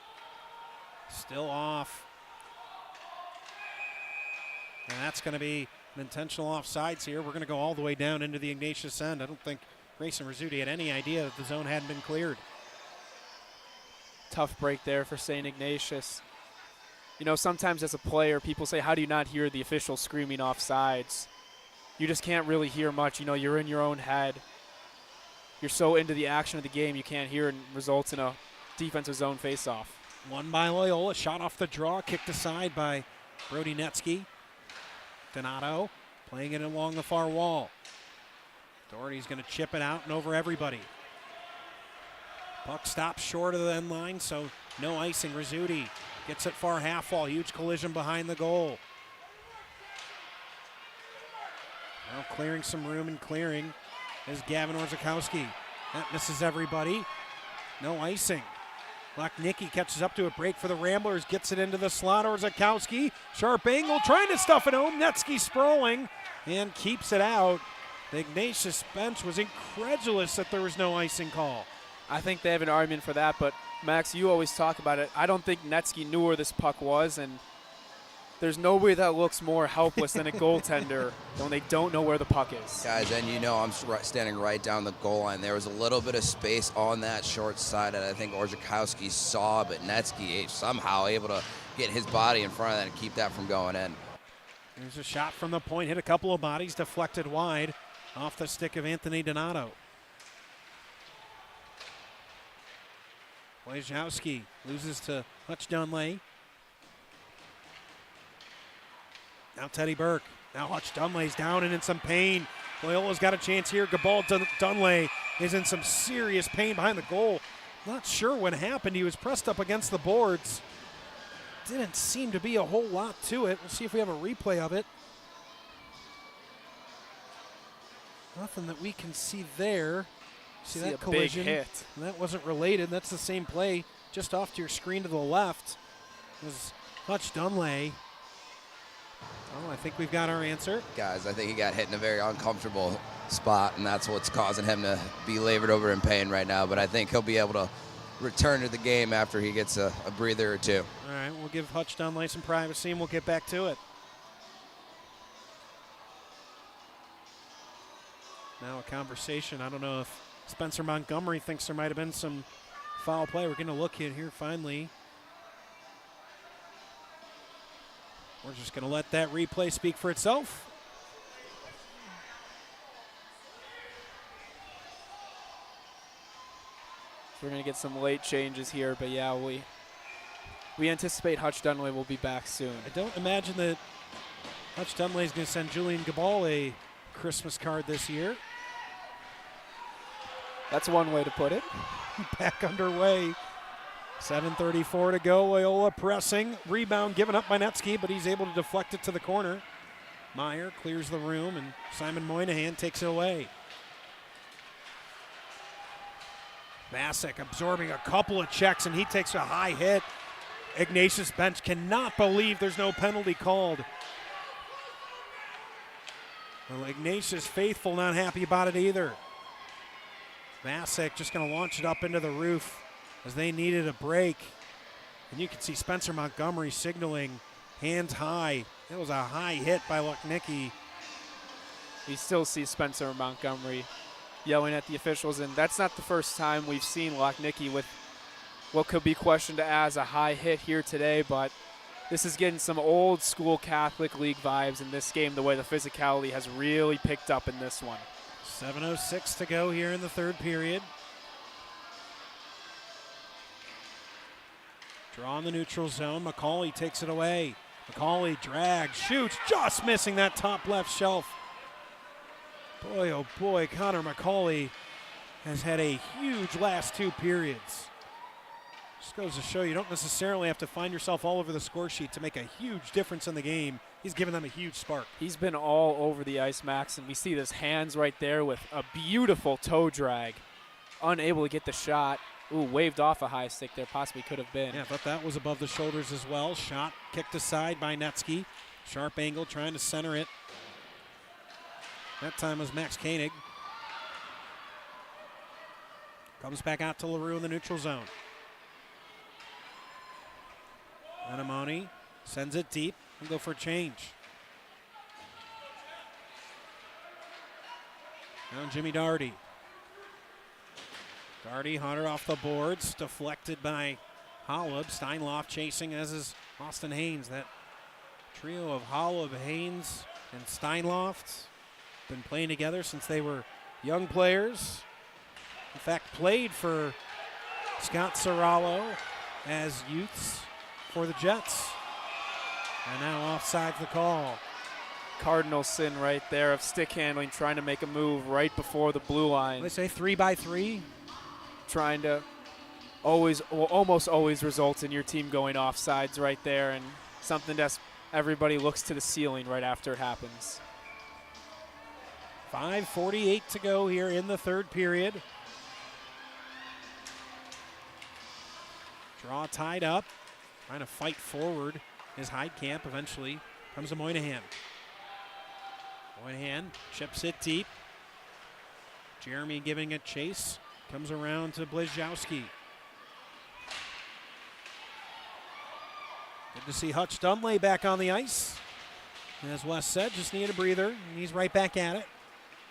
Speaker 2: Still off. And that's going to be an intentional offsides here. We're going to go all the way down into the Ignatius end. I don't think Grayson Rizzuti had any idea that the zone hadn't been cleared.
Speaker 4: Tough break there for St. Ignatius. You know, sometimes as a player, people say, how do you not hear the official screaming offsides? You just can't really hear much. You know, you're in your own head. You're so into the action of the game, you can't hear, and results in a defensive zone faceoff.
Speaker 2: One by Loyola, shot off the draw, kicked aside by Brody Netsky. Donato playing it along the far wall. Doherty's going to chip it out and over everybody. Puck stops short of the end line, so no icing. Rizzuti gets it far half wall. Huge collision behind the goal. Now clearing some room and clearing is Gavin Orzakowski. That misses everybody. No icing. Lochnicki catches up to a break for the Ramblers, gets it into the slot. Orzakowski, sharp angle, trying to stuff it home. Netsky sprawling and keeps it out. The Ignatius bench was incredulous that there was no icing call.
Speaker 4: I think they have an argument for that, but Max, you always talk about it. I don't think Netsky knew where this puck was, and there's nobody that looks more helpless than a goaltender when they don't know where the puck is.
Speaker 5: Guys, and you know I'm standing right down the goal line. There was a little bit of space on that short side that I think Orzakowski saw, but Netsky somehow able to get his body in front of that and keep that from going in.
Speaker 2: There's a shot from the point, hit a couple of bodies, deflected wide off the stick of Anthony Donato. Wojciechowski loses to Hutch Dunley. Now Teddy Burke. Now Hutch Dunley's down and in some pain. Loyola's got a chance here. Gabal Dunley is in some serious pain behind the goal. Not sure what happened. He was pressed up against the boards. Didn't seem to be a whole lot to it. We'll see if we have a replay of it. Nothing that we can see there. See that collision?
Speaker 4: Big hit.
Speaker 2: That wasn't related. That's the same play just off to your screen to the left. It was Hutch Dunley. Oh, I think we've got our answer.
Speaker 5: Guys, I think he got hit in a very uncomfortable spot, and that's what's causing him to be labored over in pain right now. But I think he'll be able to return to the game after he gets a breather or two.
Speaker 2: All right, we'll give Hutch Dunley some privacy, and we'll get back to it. Now a conversation. I don't know if Spencer Montgomery thinks there might have been some foul play. We're going to look in here finally. We're just going to let that replay speak for itself.
Speaker 4: We're going to get some late changes here, but yeah, we anticipate Hutch Dunley will be back soon.
Speaker 2: I don't imagine that Hutch Dunley is going to send Julian Gabal a Christmas card this year.
Speaker 4: That's one way to put it.
Speaker 2: Back underway. 7:34 to go. Loyola pressing. Rebound given up by Netsky, but he's able to deflect it to the corner. Meyer clears the room, and Simon Moynihan takes it away. Masick absorbing a couple of checks, and he takes a high hit. Ignatius bench cannot believe there's no penalty called. Well, Ignatius faithful not happy about it either. Masick just going to launch it up into the roof as they needed a break. And you can see Spencer Montgomery signaling hands high. It was a high hit by Lochnicki.
Speaker 4: We still see Spencer Montgomery yelling at the officials, and that's not the first time we've seen Lochnicki with what could be questioned as a high hit here today, but this is getting some old school Catholic League vibes in this game, the way the physicality has really picked up in this one.
Speaker 2: 7:06 to go here in the third period. Draw in the neutral zone. McCauley takes it away. McCauley drags, shoots, just missing that top left shelf. Boy, oh boy, Connor McCauley has had a huge last two periods. Just goes to show you don't necessarily have to find yourself all over the score sheet to make a huge difference in the game. He's given them a huge spark.
Speaker 4: He's been all over the ice, Max, and we see his hands right there with a beautiful toe drag. Unable to get the shot. Ooh, waved off a high stick there, possibly could have been.
Speaker 2: Yeah, I thought that was above the shoulders as well. Shot kicked aside by Netsky. Sharp angle, trying to center it. That time was Max Koenig. Comes back out to LaRue in the neutral zone. Anamoni sends it deep and go for a change. Now Jimmy Doherty. Gardy Hunter off the boards, deflected by Holub. Steinloff chasing, as is Austin Haynes. That trio of Holub, Haynes, and Steinloff been playing together since they were young players. In fact, played for Scott Serralo as youths for the Jets. And now offsides the call.
Speaker 4: Cardinal sin right there of stick handling, trying to make a move right before the blue line.
Speaker 2: They say 3-by-3.
Speaker 4: Trying to almost always results in your team going offsides right there, and something that everybody looks to the ceiling right after it happens.
Speaker 2: 5:48 to go here in the third period. Draw tied up. Trying to fight forward is Heidkamp. Eventually comes to Moynihan. Moynihan chips it deep. Jeremy giving it chase. Comes around to Blazowski. Good to see Hutch Dunley back on the ice. As Wes said, just needed a breather, and he's right back at it.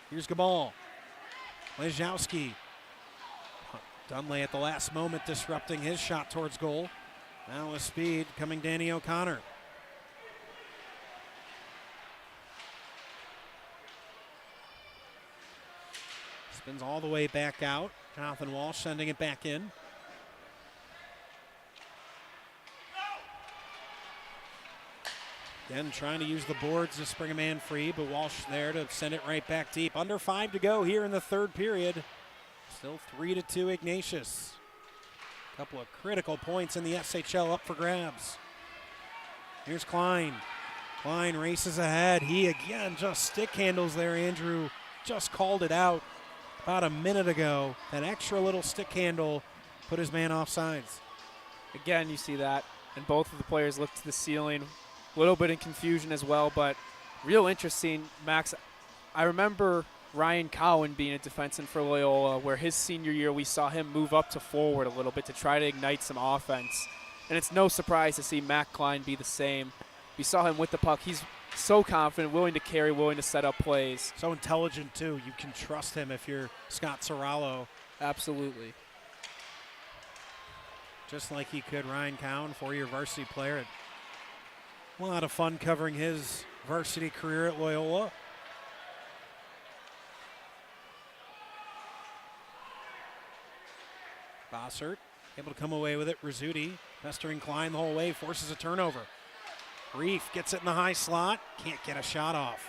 Speaker 2: Here's Gabal. Blazowski. Dunley at the last moment disrupting his shot towards goal. Now with speed coming Danny O'Connor. Spins all the way back out. Jonathan Walsh sending it back in. Again, trying to use the boards to spring a man free, but Walsh there to send it right back deep. Under 5 to go here in the third period. Still 3-2 Ignatius. A couple of critical points in the SHL up for grabs. Here's Klein. Klein races ahead. He again just stick handles there. Andrew just called it out about a minute ago. That extra little stick handle put his man offsides.
Speaker 4: Again, you see that, and both of the players look to the ceiling. A little bit in confusion as well, but real interesting, Max. I remember Ryan Cowan being a defenseman for Loyola, where his senior year we saw him move up to forward a little bit to try to ignite some offense. And it's no surprise to see Matt Klein be the same. We saw him with the puck. He's so confident, willing to carry, willing to set up plays.
Speaker 2: So intelligent, too. You can trust him if you're Scott Serralo.
Speaker 4: Absolutely.
Speaker 2: Just like he could Ryan Cowan, 4-year varsity player. A lot of fun covering his varsity career at Loyola. Bossert able to come away with it. Rizzuti pestering Klein the whole way, forces a turnover. Reef gets it in the high slot, can't get a shot off.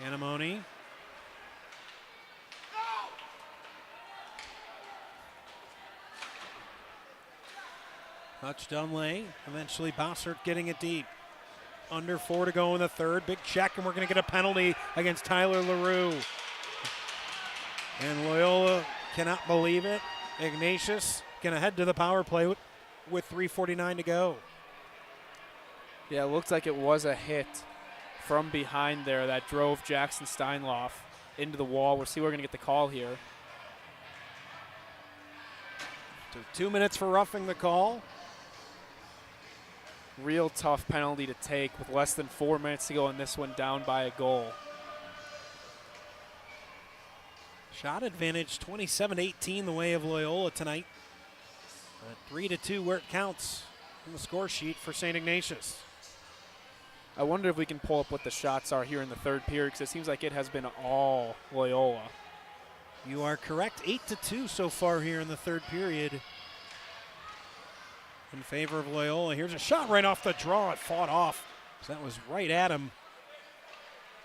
Speaker 2: Antimony. Hutch Dunley, eventually Bossert getting it deep. Under 4 to go in the third. Big check, and we're going to get a penalty against Tyler LaRue. And Loyola cannot believe it. Ignatius going to head to the power play with 3:49 to go.
Speaker 4: Yeah, it looked like it was a hit from behind there that drove Jackson Steinloff into the wall. We'll see we're going to get the call here.
Speaker 2: So 2 minutes for roughing the call.
Speaker 4: Real tough penalty to take with less than 4 minutes to go in this one, down by a goal.
Speaker 2: Shot advantage 27-18 the way of Loyola tonight. 3-2 where it counts on the score sheet for St. Ignatius.
Speaker 4: I wonder if we can pull up what the shots are here in the third period, because it seems like it has been all Loyola.
Speaker 2: You are correct. 8-2 so far here in the third period in favor of Loyola. Here's a shot right off the draw. It fought off. So that was right at him.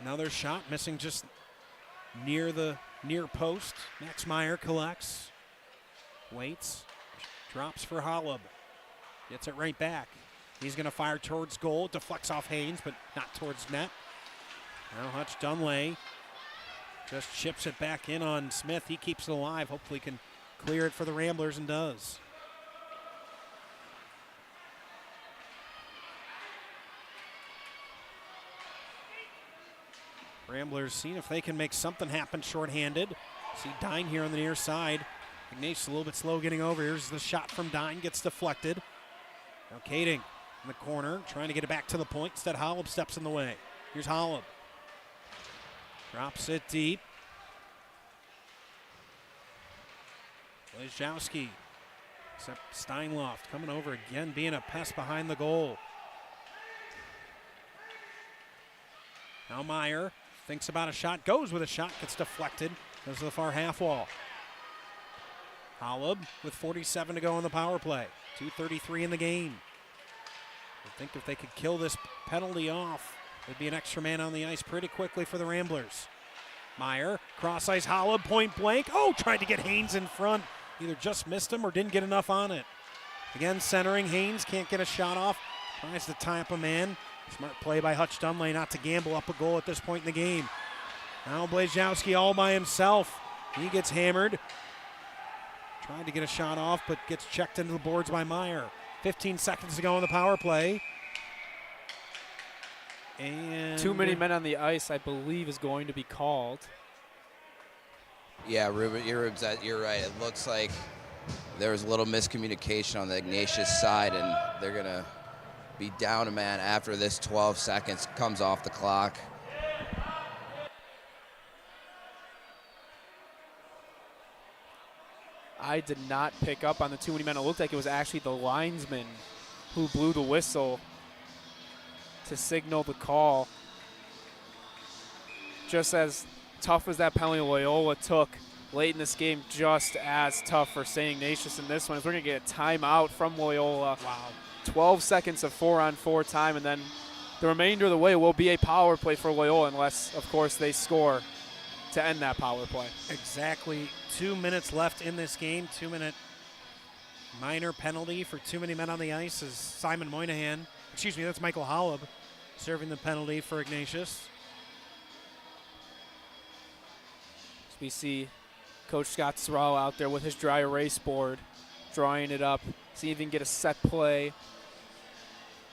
Speaker 2: Another shot missing just near the near post. Max Meyer collects. Waits. Drops for Holub. Gets it right back. He's going to fire towards goal. Deflects off Haynes, but not towards net. Now Hutch Dunley just chips it back in on Smith. He keeps it alive. Hopefully can clear it for the Ramblers, and does. Ramblers seeing if they can make something happen shorthanded. See Dine here on the near side. Ignatius a little bit slow getting over. Here's the shot from Dine, gets deflected. Now Kading in the corner, trying to get it back to the point. Instead, Holub steps in the way. Here's Holub. Drops it deep. Blazkowski, except Steinloft coming over again, being a pest behind the goal. Now Meyer thinks about a shot, goes with a shot, gets deflected, goes to the far half wall. Holub with 47 to go on the power play. 2:33 in the game. I think if they could kill this penalty off, there'd be an extra man on the ice pretty quickly for the Ramblers. Meyer, cross ice, Holub, point blank. Oh, tried to get Haynes in front. Either just missed him or didn't get enough on it. Again, centering, Haynes can't get a shot off. Tries to tie up a man. Smart play by Hutch Dunley not to gamble up a goal at this point in the game. Now Blazkowski all by himself. He gets hammered. Tried to get a shot off, but gets checked into the boards by Meyer. 15 seconds to go on the power play. And
Speaker 4: too many men on the ice, I believe, is going to be called.
Speaker 5: Yeah, Ruben, you're right. It looks like there was a little miscommunication on the Ignatius side, and they're going to be down a man after this 12 seconds comes off the clock.
Speaker 4: I did not pick up on the too many men. It looked like it was actually the linesman who blew the whistle to signal the call. Just as tough as that penalty Loyola took late in this game, just as tough for St. Ignatius in this one. As we're going to get a timeout from Loyola.
Speaker 2: wow.
Speaker 4: 12 seconds of 4-on-4 time, and then the remainder of the way will be a power play for Loyola unless, of course, they score to end that power play.
Speaker 2: Exactly 2 minutes left in this game. 2-minute minor penalty for too many men on the ice as Simon Moynihan, excuse me, that's Michael Holub serving the penalty for Ignatius.
Speaker 4: We see Coach Scott Sorrell out there with his dry erase board, drawing it up, see if he can get a set play.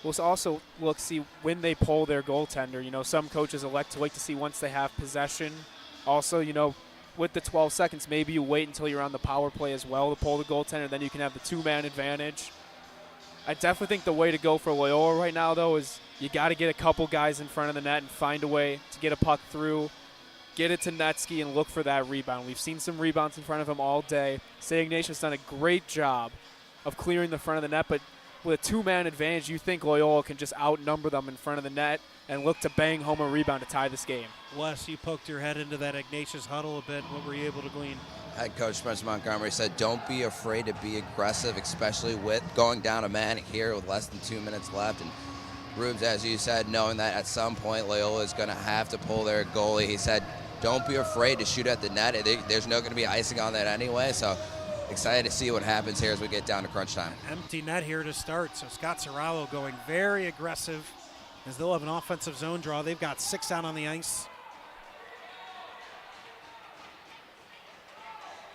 Speaker 4: We'll also see when they pull their goaltender. You know, some coaches elect to wait to see once they have possession. Also, you know, with the 12 seconds, maybe you wait until you're on the power play as well to pull the goaltender, then you can have the two-man advantage. I definitely think the way to go for Loyola right now, though, is you got to get a couple guys in front of the net and find a way to get a puck through, get it to Netsky, and look for that rebound. We've seen some rebounds in front of him all day. St. Ignatius has done a great job of clearing the front of the net, but with a two-man advantage, you think Loyola can just outnumber them in front of the net and look to bang home a rebound to tie this game.
Speaker 2: Wes, you poked your head into that Ignatius huddle a bit. What were you able to glean?
Speaker 5: Head coach Spencer Montgomery said, don't be afraid to be aggressive, especially with going down a man here with less than 2 minutes left. And Rubes, as you said, knowing that at some point Loyola is going to have to pull their goalie, he said, don't be afraid to shoot at the net. There's no going to be icing on that anyway, so excited to see what happens here as we get down to crunch time.
Speaker 2: Empty net here to start, so Scott Serralo going very aggressive as they'll have an offensive zone draw. They've got 6 out on the ice.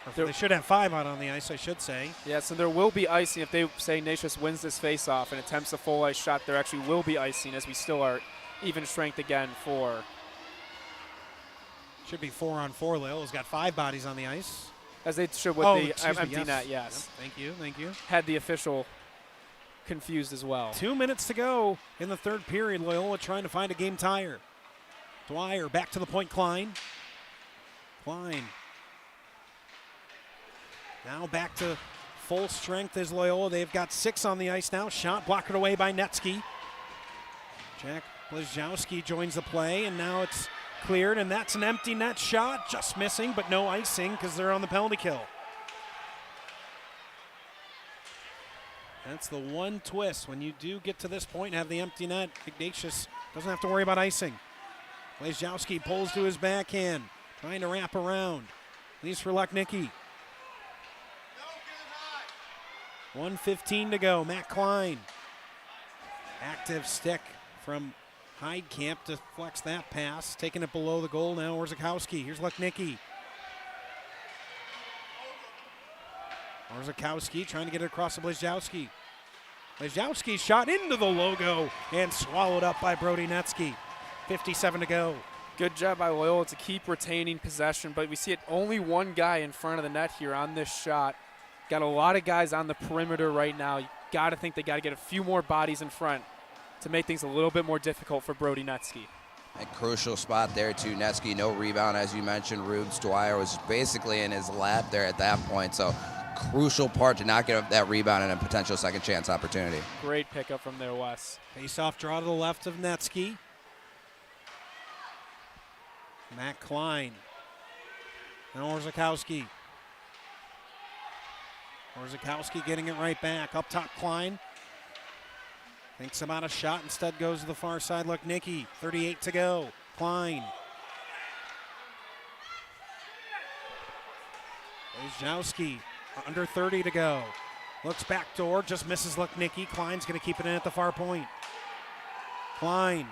Speaker 2: Or they should have 5 out on the ice, I should say.
Speaker 4: Yeah, so there will be icing if they say Ignatius wins this faceoff and attempts a full ice shot. There actually will be icing as we still are even strength again for.
Speaker 2: Should be 4-on-4. Loyola's got 5 bodies on the ice.
Speaker 4: As they should with the empty net, yes.
Speaker 2: Yep, thank you.
Speaker 4: Had the official confused as well.
Speaker 2: 2 minutes to go in the third period. Loyola trying to find a game tire. Dwyer back to the point, Klein. Now back to full strength is Loyola. They've got 6 on the ice now. Shot blocked away by Netsky. Jack Blazkowski joins the play, and now it's cleared, and that's an empty net shot. Just missing, but no icing because they're on the penalty kill. That's the one twist. When you do get to this point and have the empty net, Ignatius doesn't have to worry about icing. Blazkowski pulls to his backhand, trying to wrap around. Leaves for Lechnicki. 1:15 to go. Matt Klein. Active stick from Heidkamp deflects that pass. Taking it below the goal now. Orzechowski. Here's Lechnicki. Orzechowski trying to get it across to Blazkowski. Blazkowski shot into the logo and swallowed up by Brody Netsky. 57 to go.
Speaker 4: Good job by Loyola to keep retaining possession, but we see it only one guy in front of the net here on this shot. Got a lot of guys on the perimeter right now. You got to think they got to get a few more bodies in front to make things a little bit more difficult for Brody Netsky.
Speaker 5: A crucial spot there too. Netsky, no rebound, as you mentioned. Rubes Dwyer was basically in his lap there at that point. So crucial part to not give up that rebound and a potential second chance opportunity.
Speaker 4: Great pickup from there, Wes.
Speaker 2: Face-off draw to the left of Netsky. Matt Klein. Now Orzakowski. Orzakowski getting it right back. Up top, Klein. Thinks about a shot, instead goes to the far side. Look, Nicky, 38 to go. Klein. Wojciechowski, under 30 to go. Looks back door, just misses Luknicki. Klein's going to keep it in at the far point. Klein.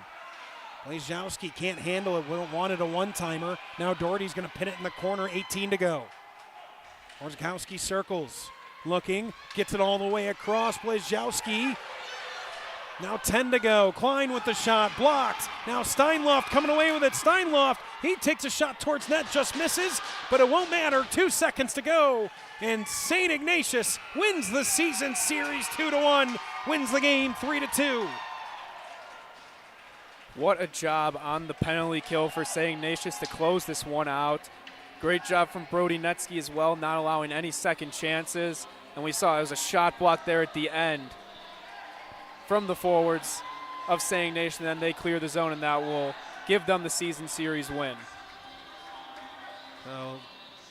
Speaker 2: Wojciechowski can't handle it. Wanted a one-timer. Now Doherty's going to pin it in the corner. 18 to go. Wojciechowski circles. Looking. Gets it all the way across. Wojciechowski. Now 10 to go. Klein with the shot. Blocked. Now Steinloft coming away with it. Steinloft. He takes a shot towards net. Just misses. But it won't matter. 2 seconds to go. And St. Ignatius wins the season series 2-1. Wins the game 3-2.
Speaker 4: What a job on the penalty kill for St. Ignatius to close this one out. Great job from Brody Netsky as well, not allowing any second chances. And we saw it was a shot block there at the end from the forwards of St. Ignatius. And then they clear the zone, and that will give them the season series win.
Speaker 2: So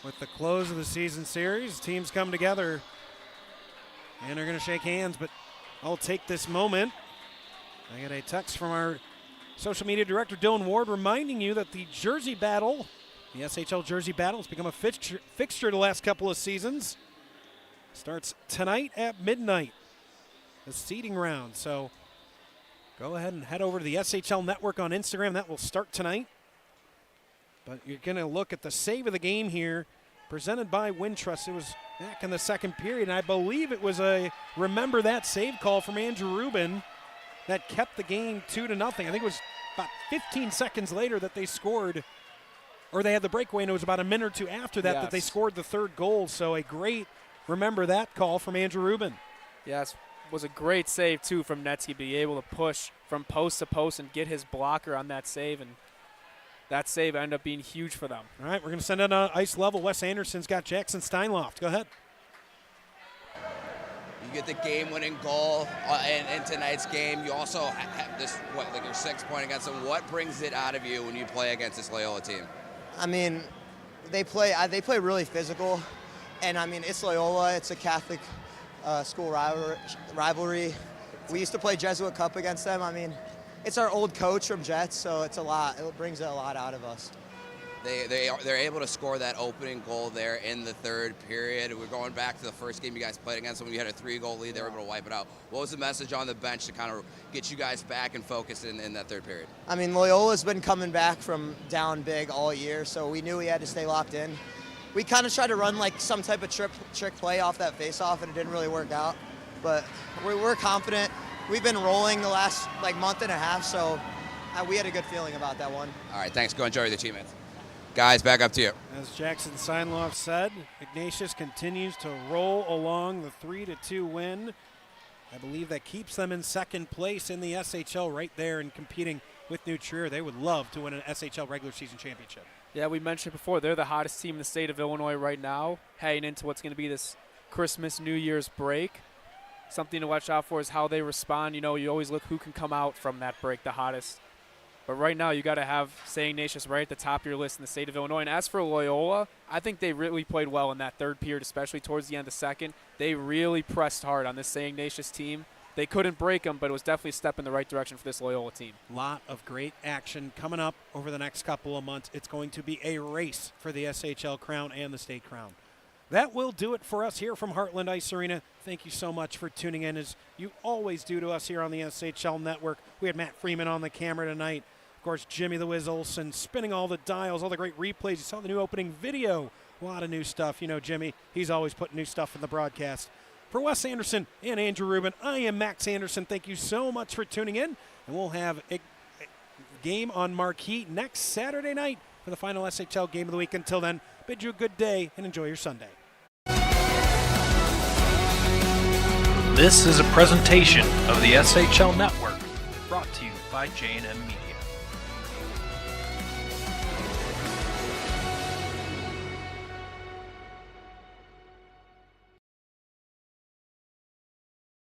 Speaker 2: with the close of the season series, teams come together and are going to shake hands. But I'll take this moment. I got a text from our social media director, Dylan Ward, reminding you that the jersey battle, the SHL jersey battle, has become a fixture the last couple of seasons. Starts tonight at midnight, the seeding round. So go ahead and head over to the SHL Network on Instagram. That will start tonight. But you're going to look at the save of the game here, presented by Wintrust. It was back in the second period, and I believe it was a remember that save call from Andrew Rubin that kept the game 2-0. I think it was about 15 seconds later that they scored, or they had the breakaway, and it was about a minute or two after that that they scored the third goal. So a great remember that call from Andrew Rubin.
Speaker 4: Yes, was a great save, too, from Netsky, be able to push from post to post and get his blocker on that save, and that save ended up being huge for them.
Speaker 2: All right, we're going to send it on ice level. Wes Anderson's got Jackson Steinloft. Go ahead.
Speaker 5: You get the game-winning goal in tonight's game. You also have this, like your 6 point against them. What brings it out of you when you play against this Loyola team?
Speaker 8: I mean, they play really physical, and I mean it's Loyola. It's a Catholic school rivalry. We used to play Jesuit Cup against them. I mean, it's our old coach from Jets, so it's a lot. It brings a lot out of us.
Speaker 5: They're able to score that opening goal there in the third period. We're going back to the first game you guys played against them. You had a 3-goal lead. They were able to wipe it out. What was the message on the bench to kind of get you guys back and focused in that third period?
Speaker 8: I mean, Loyola's been coming back from down big all year, so we knew we had to stay locked in. We kind of tried to run like some type of trick play off that face-off, and it didn't really work out. But we're confident. We've been rolling the last month and a half, so we had a good feeling about that one.
Speaker 5: All right, thanks. Go enjoy the teammates. Guys, back up to you.
Speaker 2: As Jackson Steinloft said, Ignatius continues to roll along the 3-2 win. I believe that keeps them in second place in the SHL right there and competing with New Trier. They would love to win an SHL regular season championship.
Speaker 4: Yeah, we mentioned before, they're the hottest team in the state of Illinois right now, heading into what's going to be this Christmas, New Year's break. Something to watch out for is how they respond. You know, you always look who can come out from that break the hottest. But right now, you got to have St. Ignatius right at the top of your list in the state of Illinois. And as for Loyola, I think they really played well in that third period, especially towards the end of the second. They really pressed hard on this St. Ignatius team. They couldn't break them, but it was definitely a step in the right direction for this Loyola team.
Speaker 2: Lot of great action coming up over the next couple of months. It's going to be a race for the SHL crown and the state crown. That will do it for us here from Heartland Ice Arena. Thank you so much for tuning in, as you always do to us here on the SHL Network. We had Matt Freeman on the camera tonight. Of course, Jimmy the Wiz Olsen spinning all the dials, all the great replays. You saw the new opening video. A lot of new stuff. You know, Jimmy, he's always putting new stuff in the broadcast. For Wes Anderson and Andrew Rubin, I am Max Anderson. Thank you so much for tuning in. And we'll have a game on Marquee next Saturday night for the final SHL game of the week. Until then, bid you a good day and enjoy your Sunday.
Speaker 1: This is a presentation of the SHL Network, brought to you by J&M Media.